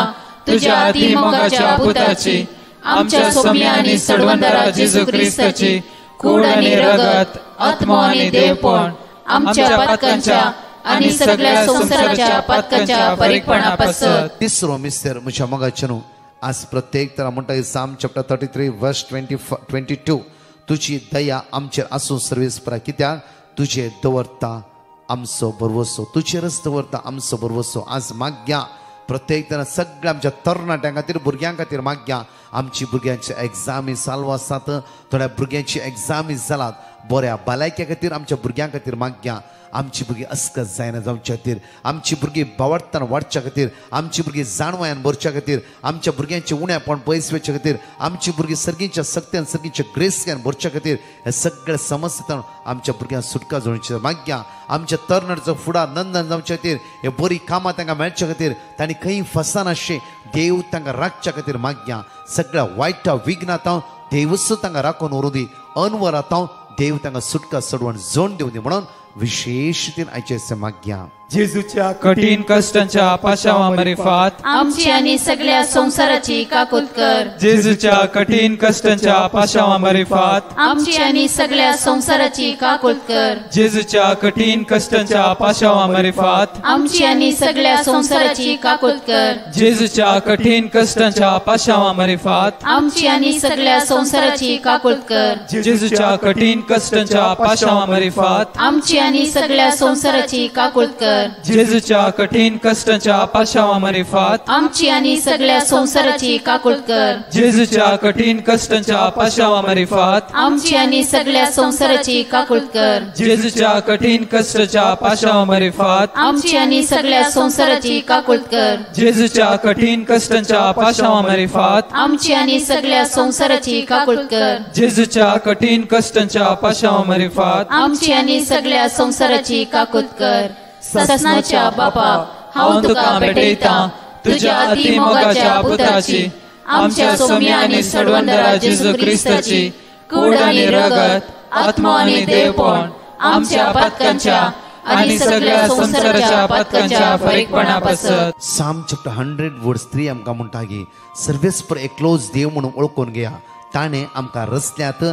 तुझ्या अतिमोगाच्या पुताची, आमच्या सोम्या आणि सडवंदरा जेजू ख्रिस्ताची कूड आणि रगत, आत्मा आणि देवपण आमच्या पदकांच्या आणि सगळ्या संसाराच्या पदकांच्या परीक्षणा पासत. तिसरो मिस्टर म्हज्या मोगाचे न्हू आज प्रत्येक तरा म्हणटा साम चॅप्टर 33 वर्स 22 तुझी दया आमचेर आसूं सर्वीस परा कित्याक तुझे दवरता आमचो बरवसो तुझेरच दवरता आमचो बरवसो. आज माग्या प्रत्येक तरा सगळ्या आमच्या तरणाट्यां खातीर भुरग्यां खातीर माग्या आमची भुरग्यांची एग्जामी चालू आसात थोड्या भुरग्यांची एग्जामी जालात बऱ्या भलायके खातीर आमच्या भुरग्यां खातीर माग्या आमची भुरगीं अस्कत जायना जावच्या खातीर आमची भुरगीं बावडतान वाडच्या खातीर आमची भुरगीं जाणवयान भरच्या खातीर आमच्या भुरग्यांचे उण्यापण पयसवेच्या खातीर आमची भुरगीं सर्गींच्या सक्त्यान सर्गींच्या ग्रेस्क्यान भरच्या खातीर हे सगळे समस्येतून आमच्या भुरग्यांक सुटका जोडची माग्या आमच्या तरणाट्याचो फुडार नंदन जावच्या खातीर हे बरी कामां तांकां मेळच्या खातीर तांणी खंय फसानाशे देव तांकां राखच्या खातीर माग्या सगळ्या वायटा विघ्नांत देवच तांकां राखून उरूं दी अनवरात देव तांकां सुटका सोडवून जोड दिवं दी म्हणून विशेष दिन आयचे माग्या. जेजूच्या कठीण कष्टांच्या पाशावा मारिफात आमची आणि सगळ्या संसाराची काकूत कर. जेजूच्या कठीण कष्टांच्या पाशावा मारिफात आमची आणि सगळ्या संसाराची काकूत कर. जेजूच्या कठीण कष्टांच्या पाशावा मारिफात आमची आणि सगळ्या संसाराची काकूत कर. जेजूच्या कठीण कष्टांच्या पाशावा मारिफात आमची आणि सगळ्या संसाराची काकूत कर. जेजूच्या कठीण कष्टांच्या पाशावा मारिफात आमची आणि सगळ्या संसाराची काकूत कर. जेजूच्या कठीण कष्टांच्या पाशावा मारिफात आमची आणि सगळ्या संसाराची काकूत कर. जेजूच्या कठीण कष्टांच्या पाशावा मारिफात आमची आणि सगळ्या संसाराची काकूत कर. जेजूच्या कठीण कष्टाच्या पाशावा मारिफात आमची आणि सगळ्या संसाराची काकूत कर. जेजूच्या कठीण कष्टांच्या पाशावा मारिफात आमची आणि सगळ्या संसाराची काकूत कर. जेजूच्या कठीण कष्टांच्या पाशावा मारिफात आमची आणि सगळ्या संसाराची काकूत कर. ससनाच्या बापा हांव तुका भेटयता तुझ्या अतिमोगाच्या पुत्राची आमच्या सौम्य आणि सडवंदरा जेजू ख्रिस्ताची कूड आणि रगत आत्मा आणि देवपण आमच्या पदकांच्या आणि सगळ्या संसाराच्या पदकांच्या फरीकपणा पासत. साम चॅप्टर 100 वर्स 3 आमकां म्हणटा की सर्वेस्पर एकलोच देव म्हणून ओळखून घेया ताणें आमकां रचल्यात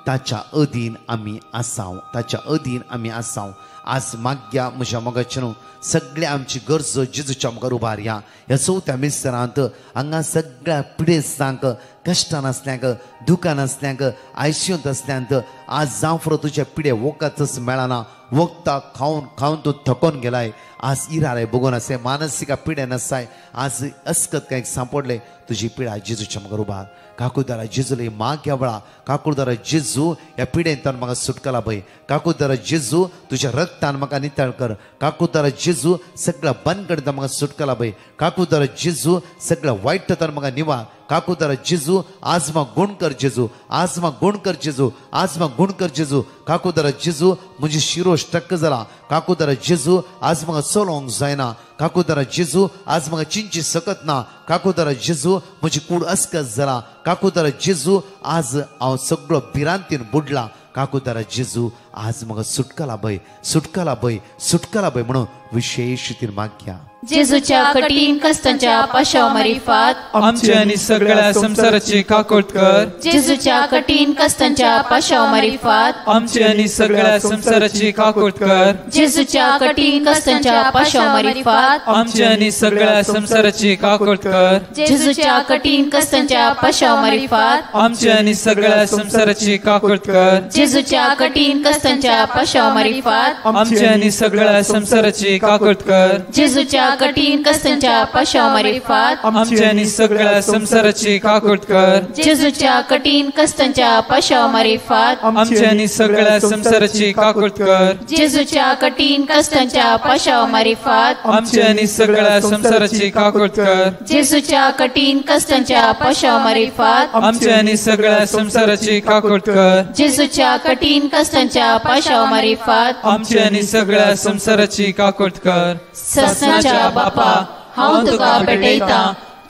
ताच्या अधीन आमी आसाव ताच्या अधीन आमी आसाव. आज माग्या म्हज्या मोगाचे न्हू सगळे आमची गरज जेजूच्या मुखार उबारया. ह्या चवथ्या मिस्टरांत हांगा सगळ्या पिडेस्तांक कश्टान आसल्यांक दुखान आसल्यांक आयसीयूंत आसल्यांत आज जावं फुडें तुजे पिडे वखदच मेळना वखदां खावन खावन तूं थकोन गेलाय आज इरारे बघून असे मानसिक पिडे नसाय आज अस्कत कांय सांपडले तुजी पिडा जेजूच्या मुखार उबार. काकूदारा जेजूले माग्या वेळा काकूदारा जेजू ह्या पिडेंतल्यान म्हाका सुटका लाभय. काकूदारा जेजू तुज्या रक्तान म्हाका नितळ कर. काकूदारा जेजू सगळ्या बनगडींतल्यान म्हाका सुटका लाभय. काकूदारा जेजू सगळ्या वायटांतल्यान म्हाका निवार. काकूदारा जेजू आज म्हाका गुण कर जेजू आज म्हाका गुण कर जेजू आज म्हाका गुण कर जेजू. काकूदारा जेजू म्हजी शिरो स्टक्क जाला. काकूदारा जेजू आज म्हाका चलोवंक जायना. काकूदारा जेजू आज म्हाका चिंची सकत ना. काकूदारा जेजू म्हजी कूड अस्कत जाला. काकूदारा जेजू आज हांव सगळो भिरांतीन बुडला. काकूदारा जेजू आज म्हाका सुटका लाभय सुटका लाभय सुटका लाभय म्हणून विशेष रीतीन माग्या. जेजूच्या कठीण कष्टांच्या पाशाव मारिफात आमची आणि सगळ्या संसाराची काकूट कर. जेजूच्या कठीण कष्टांच्या पाशाव मारिफात आमची आणि सगळ्या संसाराची काकूट कर. जेजूच्या कठीण कष्टांच्या पाशाव मारिफात आमची आणि सगळ्या संसाराची काकूट कर. जेजूच्या कठीण कष्टांच्या पाशाव मारिफात आमची आणि सगळ्या संसाराची काकूट कर. जेजूच्या कठीण कष्टांच्या पाशाव मारिफात आमची आणि सगळ्या संसाराची काकूट कर. जेजूच्या कठीण कष्टांच्या पाशाव मारिफात आमची आणि सगळ्या संसाराची काकूट कर. जेजूच्या कठीण कष्टांच्या पाशाव मारिफात आमची आणि सगळ्या संसाराची काकूट कर. जेजूच्या कठीण कष्टांच्या पाशाव मारिफात आमची आणि सगळ्या संसाराची काकूट कर. जेजूच्या कठीण कष्टांच्या पाशाव मारिफात आमची आणि सगळ्या संसाराची काकूट कर. जेजूच्या कठीण कष्टांच्या पाशाव मारिफात आमची आणि सगळ्या संसाराची काकूट कर. ससनाच्या बापा हांव तुका भेटयता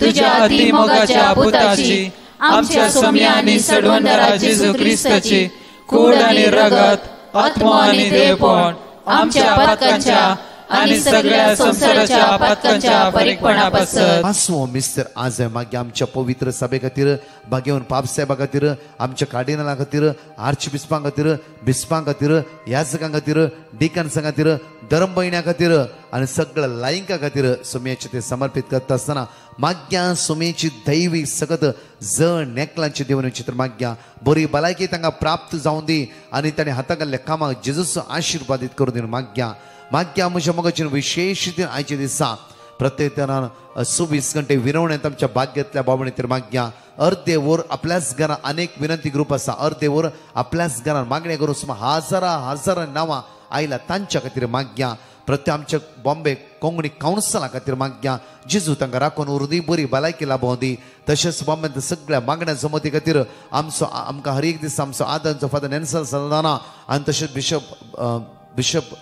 तुझ्या अतिमोगाच्या पुत्राची आमच्या सौम्य आणि सडवंदरा जेजू ख्रिस्ताची कूड आणि रगत आत्मा आणि देवपण आमच्या पदकांच्या आणि सगळ्या संसाराच्या पातकांच्या परिकपणा पासत. पांचवो मिस्तर आज मागे आमच्या पवित्र सभे खातीर भाग्यवन पाप साहेबा खातीर आमच्या कार्डिनला खातीर आर्च बिस्पां खातीर बिस्पां खातीर याजकां खातीर डिकन्सां खातीर धर्म भयण्या खातीर आनी सगळ्या लायिंका खातीर सुमयेचे ते समर्पित करता आसतना माग्या सुमयेची दैवी सगत जण नेकलांची देवन चित्र माग्या बरी भलायकी तांकां प्राप्त जावं दी आनी ताणें हातां घाल्ल्या कामाक जेजूस आशिर्वादीत करून दिवन माग्या म्हज्या मोगाचेर विशेष दिन आयचे दिसा प्रत्येक तरान 24 घंटे विरवण्यात आमच्या भाग्यातल्या बाबणेतर माग्या अर्दे वर आपल्याच घरात अनेक विनंती ग्रुप आसा अर्दे वर आपल्याच घरात मागणी करून हजारां नांवां आयला तांच्या खातीर माग्या प्रत्येक आमच्या बॉम्बे कोंकणी कावन्सिला खातीर माग्या जेजू तांकां राखून उरदी बरी भलायकी लाभोवं दी तशेंच बॉम्बेंत सगळ्या मागण्या जमती खातीर आमकां हर एक दीस आमचो आदांचो फादर नेल्सन सल्दाना आनी तशेंच बिशप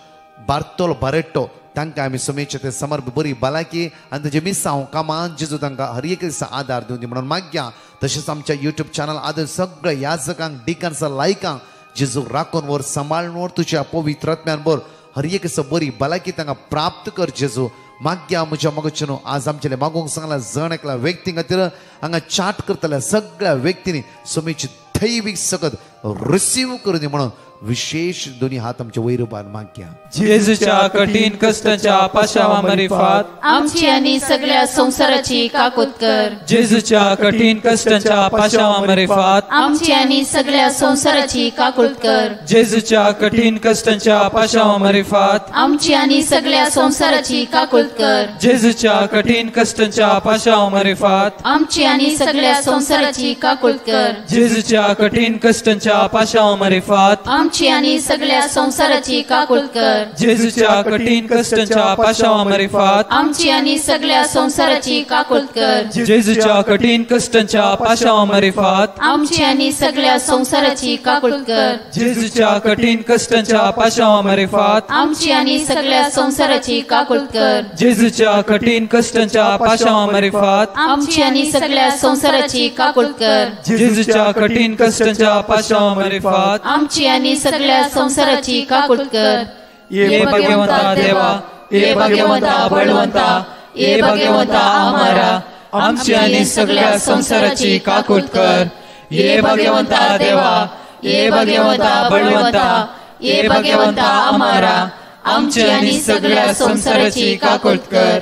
बार्तोल बारेट्टो तांकां आमी सुमयेचे ते समर्प बरी भलायकी आनी तेजे मिसांव कामान जेजू तांकां हर एक दिसा आदार दिवं दी म्हणून माग्या तशेंच आमच्या युट्यूब चॅनल आदर सगळ्या याजकांक डिकन्सां लायकांक जेजू राखून वर सांबाळून वर तुज्या पवित्र आत्म्यान बर हर एक दिसा बरी भलायकी तांकां प्राप्त कर जेजू माग्या म्हज्या मोगाचेर आज आमचे मागोवंक सांगला जण एकल्या व्यक्ती खातीर हांगा चाट करतल्या सगळ्या व्यक्तींनी सुमयेची दैवीक सकत रिसीव करून दी म्हणून विशेष दोन्ही हात आमच्या वैरपान माग्या जेजूच्या कठीण कष्टाच्या पाशावा मरिफात आमची आणि सगळ्या संसाराची काकूत कर. जेजूच्या कठीण कष्टाच्या पाशावा मरिफात आमची आणि सगळ्या संसाराची काकूत कर. जेजूच्या कठीण कष्टाच्या पाशावा मरिफात आमची आणि सगळ्या संसाराची काकूत कर. जेजूच्या कठीण कष्टाच्या पाशावा मरिफात आमची आणि सगळ्या संसाराची काकूत कर. जेजूच्या कठीण कष्टाच्या पाशावा मरिफात आमची आणि सगळ्या संसाराची काकूत कर. जेजूच्या कठीण कष्टाच्या पाशावा मरिफात आमची आणि सगळ्या संसाराची काकूत कर. जेजूच्या कठीण कष्टाच्या पाशावा मरिफात आमची आणि सगळ्या संसाराची काकूत कर. जेजूच्या कठीण कष्टाच्या पाशावा मरिफात आमची आणि सगळ्या संसाराची काकूत कर. जेजूच्या कठीण कष्टाच्या पाशावा मरिफात आमची आणि सगळ्या संसाराची काकूत कर. जेजूच्या कठीण कष्टाच्या पाशावा मरिफात आमची आणि सगळ्या संसाराची काकूत कर. ये भाग्यवंता देवा ये भाग्यवंता बळवंता ये भाग्यवंता आम्हारा आमची आणि सगळ्या संसाराची काकूत कर. ये भाग्यवंता देवा ये भाग्यवंता बळवंता ये भाग्यवंता आम्हारा आमची आणि सगळ्या संसाराची काकूत कर.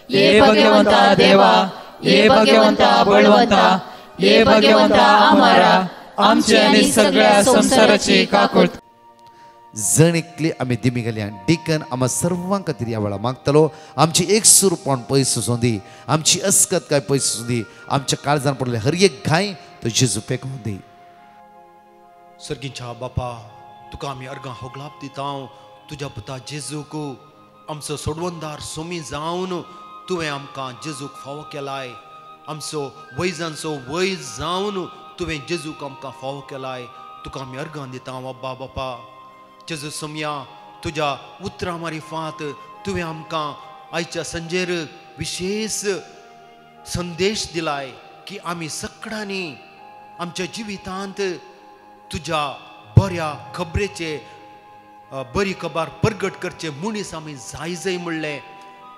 ये भाग्यवंता देवा ये भाग्यवंता बळवंता ये भाग्यवंता आम्हारा आमची आणि सगळ्या संसाराची काकूत. जण एकली आमी दिमी गेल्या डिकन आम्हा सर्वांक खातीर ह्या वेळा मागतलो आमची एक सुरपण पयस दी आमची अस्कत काय पयस दी आमच्या काळजान पडले हर एक घाय तो जेजू पेकून दी. सर्गीच्या बापा तुका आमी अर्गां होगलाप दिता तुज्या पुता जेजूक आमचो सोडवंदार सोमी जावन तुवें आमकां जेजूक फावो केलाय. आमचो वैजांचो वैज जावन तुवें जेजूक आमकां फावो केलाय. तुका आमी अर्गां दिता अब्बा बापा जेजू सोमया तुज्या उतरां मारिफात तुवें आमकां आयच्या संजेर विशेष संदेश दिलाय की आमी सगळ्यांनी आमच्या जिवितांत तुज्या बऱ्या खबरेचे बरी खबर प्रगट करचे मनीस आमी जाय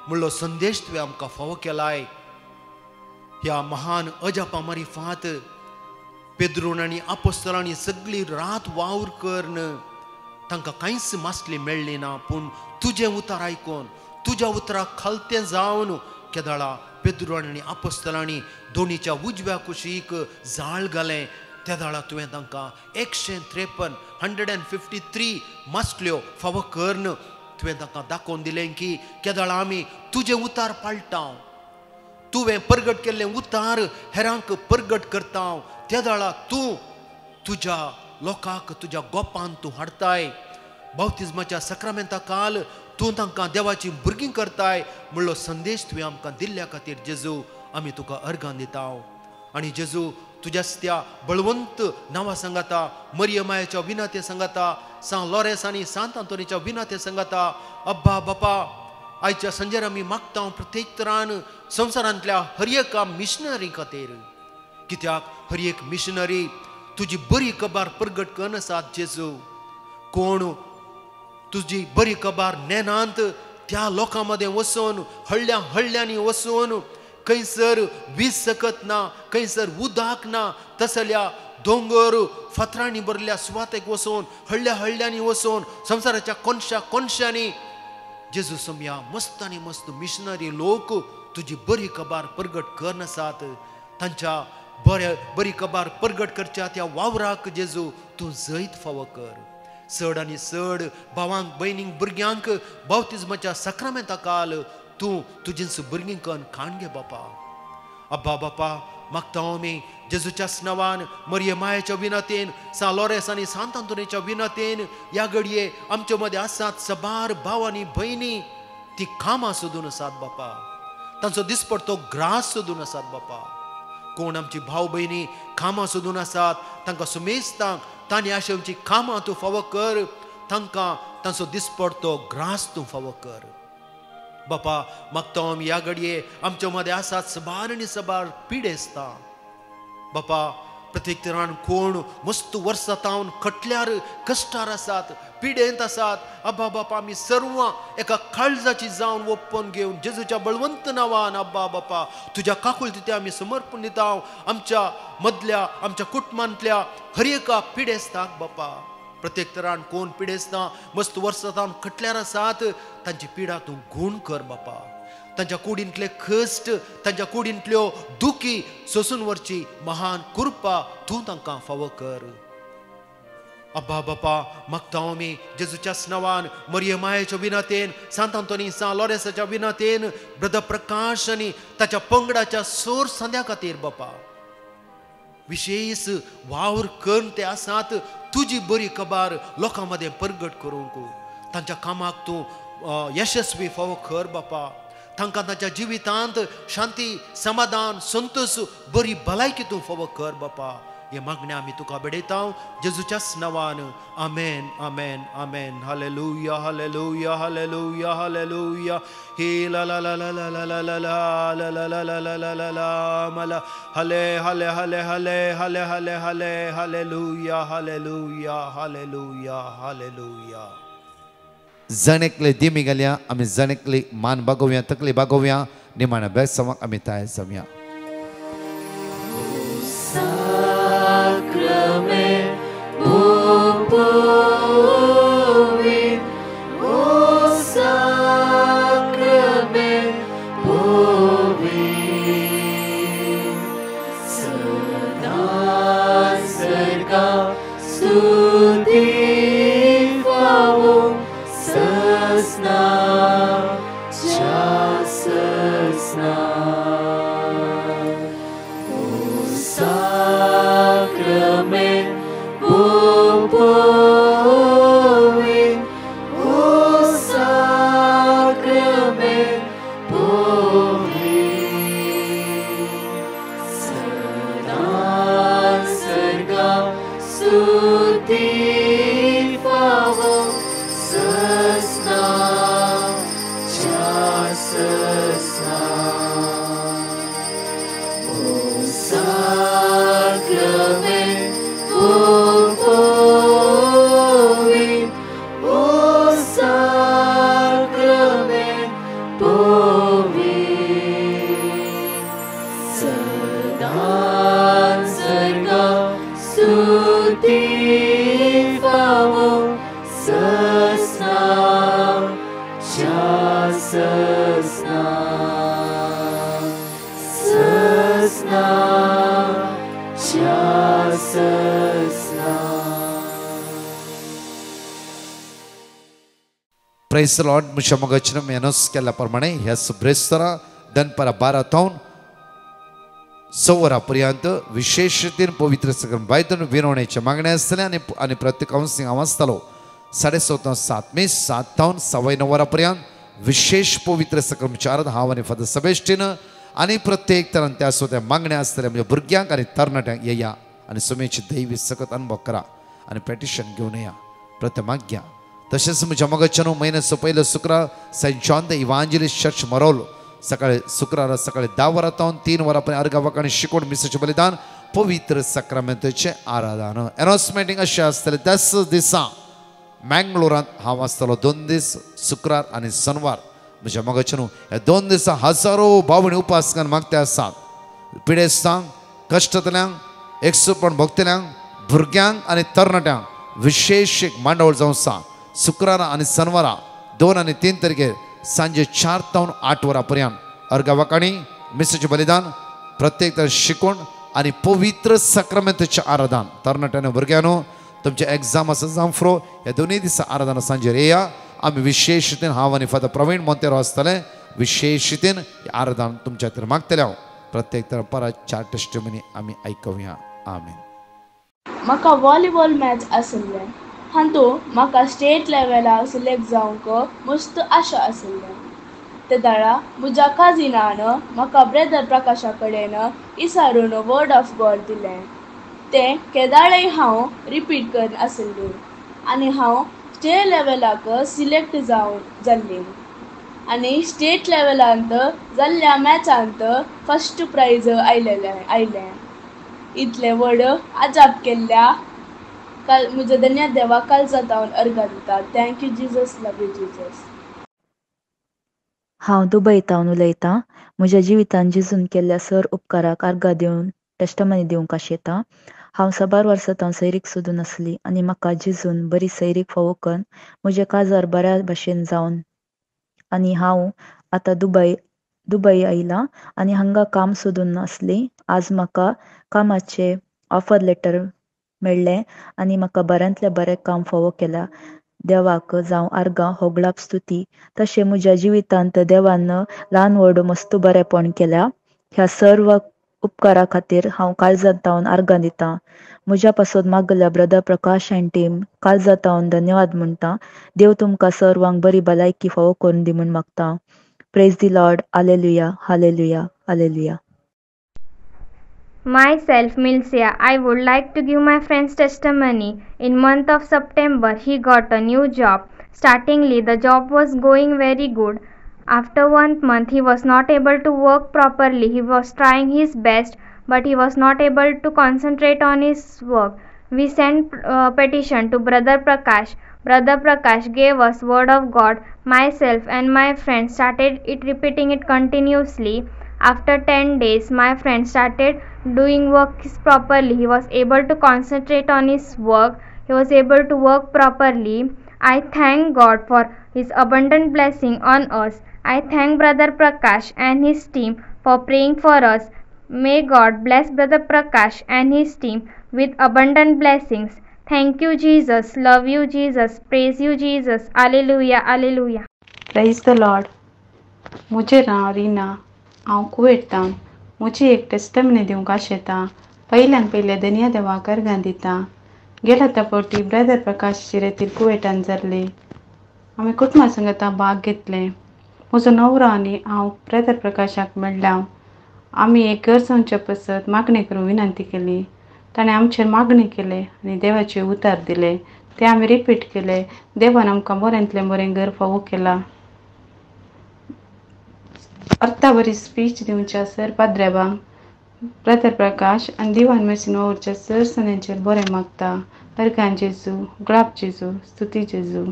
म्हणलो संदेश तुवें आमकां फावो केलाय. ह्या महान अजापा मारिफात पेद्रोन आनी आपोस्तलांनी सगळी रात वावर करन तांकां कांयच मासली मेळ्ळी ना पूण तुजें उतर आयकून तुज्या उतराक खालतें जावन केदाळा पेद्रोन आनी आपोस्तलांनी दोनीच्या उजव्या कुशीक जाळ घालें. त्या दाळा तुवें तांकां 153 मासल्यो फावो करन तुवें तांकां दाखोवन दिलें की केदाळा आमी तुजें उतार पाळटाव. तुवें प्रगट केल्लें उतार हेरांक प्रगट करता. त्या दाळा तूं तुज्या लोकांक तुज्या गोपान तूं हाडताय. बावतिजमाच्या सक्रामेंता काल तूं तांकां देवाची भुरगीं करताय म्हणलो संदेश तुवें आमकां दिल्ल्या खातीर जेजू आमी तुका अर्गां दिता. आनी जेजू तुज्या त्या बळवंत नांवां सांगाता मरियमायाच्या विनाते सांगाता सांत लॉरेन्स आनी सांत आंतोनीच्या विनाते सांगाता अब्बा बापा आयच्या संजेर आमी मागता प्रत्येक तरान संवसारांतल्या हर एका मिशनरी खातीर कित्याक हर एक मिशनरी तुजी बरी खबर प्रगट करन आसात जेजू. कोण तुजी बरी खबर नेनांत त्या लोकांमध्ये वचून हळ्यांनी वचून खंयसर वीज सकत ना, खंयसर उदक ना, तसल्या दोंगर फातरांनी भरल्या सुवातेक वचून हळ्यांनी वचून संवसाराच्या कोनशांनी जेजू समया मस्त आनी मस्त मिशनरी लोक तुजी बरी खबर प्रगट करनासात. तांच्या बरी खबर प्रगट करच्या त्या वावराक जेजू तूं जैत फावो कर. चड आनी चड भावांक भयणींक भुरग्यांक बावतिजमाच्या सक्रामेंता काल तूं तुजेंच भुरगींकन खाण घे बापा. अब्बा बापा मागता आमी जेजूच्या नांवान मरिये मायेच्या विनतेन सान लॉरेन्स आनी सांत आंतोनीच्या विनतेन ह्या घडये आमचे मदें आसात सबार भाव आनी भयणी ती कामां सोदून आसात बापा. तांचो दिसपडतो ग्रास सोदून आसात बापा. कोण आमची भाव भयणी कामां सोदून आसात तांकां सुमेस्तांक तांणी आशेवची कामां तूं फावो कर. तांकां तांचो दिसपडतो ग्रास तूं फावो कर बापा. मागता आमी ह्या घडये आमचे मदें आसात सबार आनी सबार पिडेस्तां बापा. प्रत्येक तरान कोण मस्त वर्सां तावन खटल्यार कश्टार आसात, पिडेंत आसात. अब्बा बापा आमी सर्व एका काळजाची जावन ओप्पोन घेवन जेजूच्या बळवंत नांवान अब्बा बापा तुज्या काकुळती आमी समर्पण दिता. आमच्या मदल्या आमच्या कुटुंबांतल्या हर एका पिडेस्ताक बापा. प्रत्येक तरान कोण पिडेस्तां मस्त वर्सां तावन खटल्यार आसात तांची पिडा तूं घूण कर बापा. तांच्या कुडींतले कश्ट, तांच्या कुडींतल्यो दुखी सोसून व्हरची महान कृपा तूं तांकां फावो कर. अब्बा बापा मागता आमी जेजूच्या नांवान मरिये मायेच्या विनतेन सांत आंतोनी सान लॉरेन्साच्या विनतेन ब्रदर प्रकाश आनी ताच्या पंगडाच्या सोर संद्या खातीर बापा विशेष वावर करून ते आसात तुजी बरी खबर लोकां मदें प्रगट करूंक. तांच्या कामाक तूं यशस्वी फावो कर बापा. तांकां तांच्या जिवितांत शांती समाधान संतोष बरी भलायकी तूं फावो कर बापा. हे मागणे आमी तुका बेडयता जेजूच्या नांवान. Amen amen amen. Hallelujah hallelujah hallelujah hallelujah. हे ला ला ला ला ला ला ला ला ला ला ला ला ला ला ला ला मला हले हले हले हले हले हले हले हालेलुया हालेलुया हालेलुया हालेलुया. जणेकले दिमी घालया आमी जणेकली मान बागोवया तकली बागोवया निमाण्या बेसवाक आमी ताय जमया. प्रेस लॉर्ड मुझ्या मगचन मेनस केल्याप्रमाणे ह्या ब्रेस्तरा दनपारा 12 तावन 6 वरांपर्यंत विशेष रितीन पवित्र सक्रामेंत बायतून विनवणेचे मागणे आसतले आनी प्रत्येक हांव हांव आसतलो 7:30 7 मे 7 तावन 9:15 वरांपर्यंत विशेष पवित्र सक्रामेंत हांव आनी फादर सेबेस्टियन आनी प्रत्येक तरान त्या स्वत्या मागणे आसतले म्हणजे भुरग्यांक आनी तरणाट्यांक येया आनी सुमेची दैवी सकत अनुभव करा आनी पेटिशन घेवन येया प्रत्येक घ्या. तशेंच म्हज्या मगचनो म्हयन्याचो पयलो शुक्रार Saint John the Evangelist Church Marol सकाळी शुक्रारा सकाळी 10 वरां तावन 3 वरां पर्यंत अर्घ आनी शिकोण मिसाचें बलिदान पवित्र सक्रामेंताचें आराधन. अनाउन्समेंटींग अशें आसतलें त्याच दिसा मँगलोरांत हांव आसतलो 2 दीस शुक्रार आनी शनवार म्हज्या मोगाचे न्हू ह्या 2 दिसां हजारो भावणी उपासकांक मागता आसात पिडेस्तांक कश्टतल्यांक एकसूपण भोगतल्यांक भुरग्यांक आनी तरणाट्यांक विशेष एक मांडवळ जावं आसा शुक्रारा आनी शनवारा 2 आनी 3 तारखेर सांजे 4 ते 8 वरां पर्यंत अर्गावाकाणी मिसाचें बलिदान प्रत्येक तर शिकवण आनी पवित्र सक्रमेंताचें आराधन तरणाट्यान भुरग्यांनो तुमचे एग्जाम आसा जावं फ्रो ह्या दोनूय दिसा आराधना सांजेर येया आमी विशेष रितीन हांव आनी फादर प्रवीण मोंतेरो आसतले विशेष रितीन आराधन तुमच्या खातीर मागतले हांव प्रत्येक तर परत 4 टेस्टिमनी आमी आयकुया आमीन म्हाका व्हॉलीबॉल मॅच आसले हातूंत म्हाका स्टेट लेवलाक सिलेक्ट जावंक मस्त आशा आसले ते दाळा म्हज्या काजिनान म्हाका ब्रदर प्रकाशा कडेन इसारून वर्ड ऑफ गॉड दिलें तें केदाळय हांव रिपीट करन आसली आनी हांव स्टेट लेवलाक सिलेक्ट जाल्ली आनी स्टेट लेवलांत जाल्ल्या मॅचांत फर्स्ट प्रायज आयलें इतलें व्हड आजाप केल्ल्या म्हज्या धन्य देवा काळजांत हांव अर्घा दिता thank you Jesus love you Jesus हांव दुबयतावन उलयतां म्हज्या जिवितान जेजून केल्ल्या सर उपकाराक आर्गां दिवन टेस्टमनी दिवंक आशेतां हांव 12 वर्सां सैरीक सोदून आसली आनी म्हाका जेजून बरी सैरीक फावो करून म्हजें काजार बऱ्या भाशेन जावन आनी हांव आतां दुबय आयलां आनी हांगा काम सोदून आसली आज म्हाका कामाचें ऑफर लेटर मेळ्ळें आनी म्हाका बऱ्यांतलें बरें काम फावो केलां देवाक जावं आर्गां होगलाप स्तुती तशें म्हज्या जिवितांत देवान ल्हान व्हड मस्त बरेंपण केल्या ह्या सर्व उपकारा खातीर हांव काळजांतावन आर्गां दितां म्हज्या पासून मागल्या ब्रदर प्रकाश एंड टीम काळजांतावन धन्यवाद म्हणटा देव तुमकां सर्वांक बरी भलायकी फावो करून दी म्हूण मागता praise the Lord hallelujah hallelujah hallelujah Myself, Milsia, I would like to give my friend's testimony. In month of September, he got a new job. Startingly, the job was going very good. After 1 month, he was not able to work properly. He was trying his best, but he was not able to concentrate on his work. We sent a petition to Brother Prakash. Brother Prakash gave us word of God. Myself and my friend started repeating it continuously. After 10 days, my friend started doing work properly. He was able to concentrate on his work. He was able to work properly. I thank God for his abundant blessing on us. I thank Brother Prakash and his team for praying for us. May God bless Brother Prakash and his team with abundant blessings. Thank you, Jesus. Love you, Jesus. Praise you, Jesus. Alleluia, alleluia. Praise the Lord. मुझे नांव रीना हांव कुवेतां म्हजी एक testimony दिवंक आशेतां पयले धन्य देवाक अर्गां दितां गेल्या त्या फावटी ब्रदर प्रकाश शिरेतील कुवेटान जाल्ली आमी कुटुंबा संगता भाग घेतलें म्हजो नवरो आनी हांव ब्रदर प्रकाशाक मेळ्ळ्या आमी एक घर संवचे पसत मागणी करूं विनंती केली ताणें आमचेर मागणी केले आनी देवाचे उतार दिले ते आमी रिपीट केले देवान आमकां बरेंतलें बरें घर फावो केलां अर्था बरी स्पीच दिवच्या सर पाद्रेबांक ब्रदर प्रकाश आनी दिवान मेसिन वावरच्या सर सनेंचेर बरें मागता अर्गां जेजू गुलाब जेजू स्तुती जेजू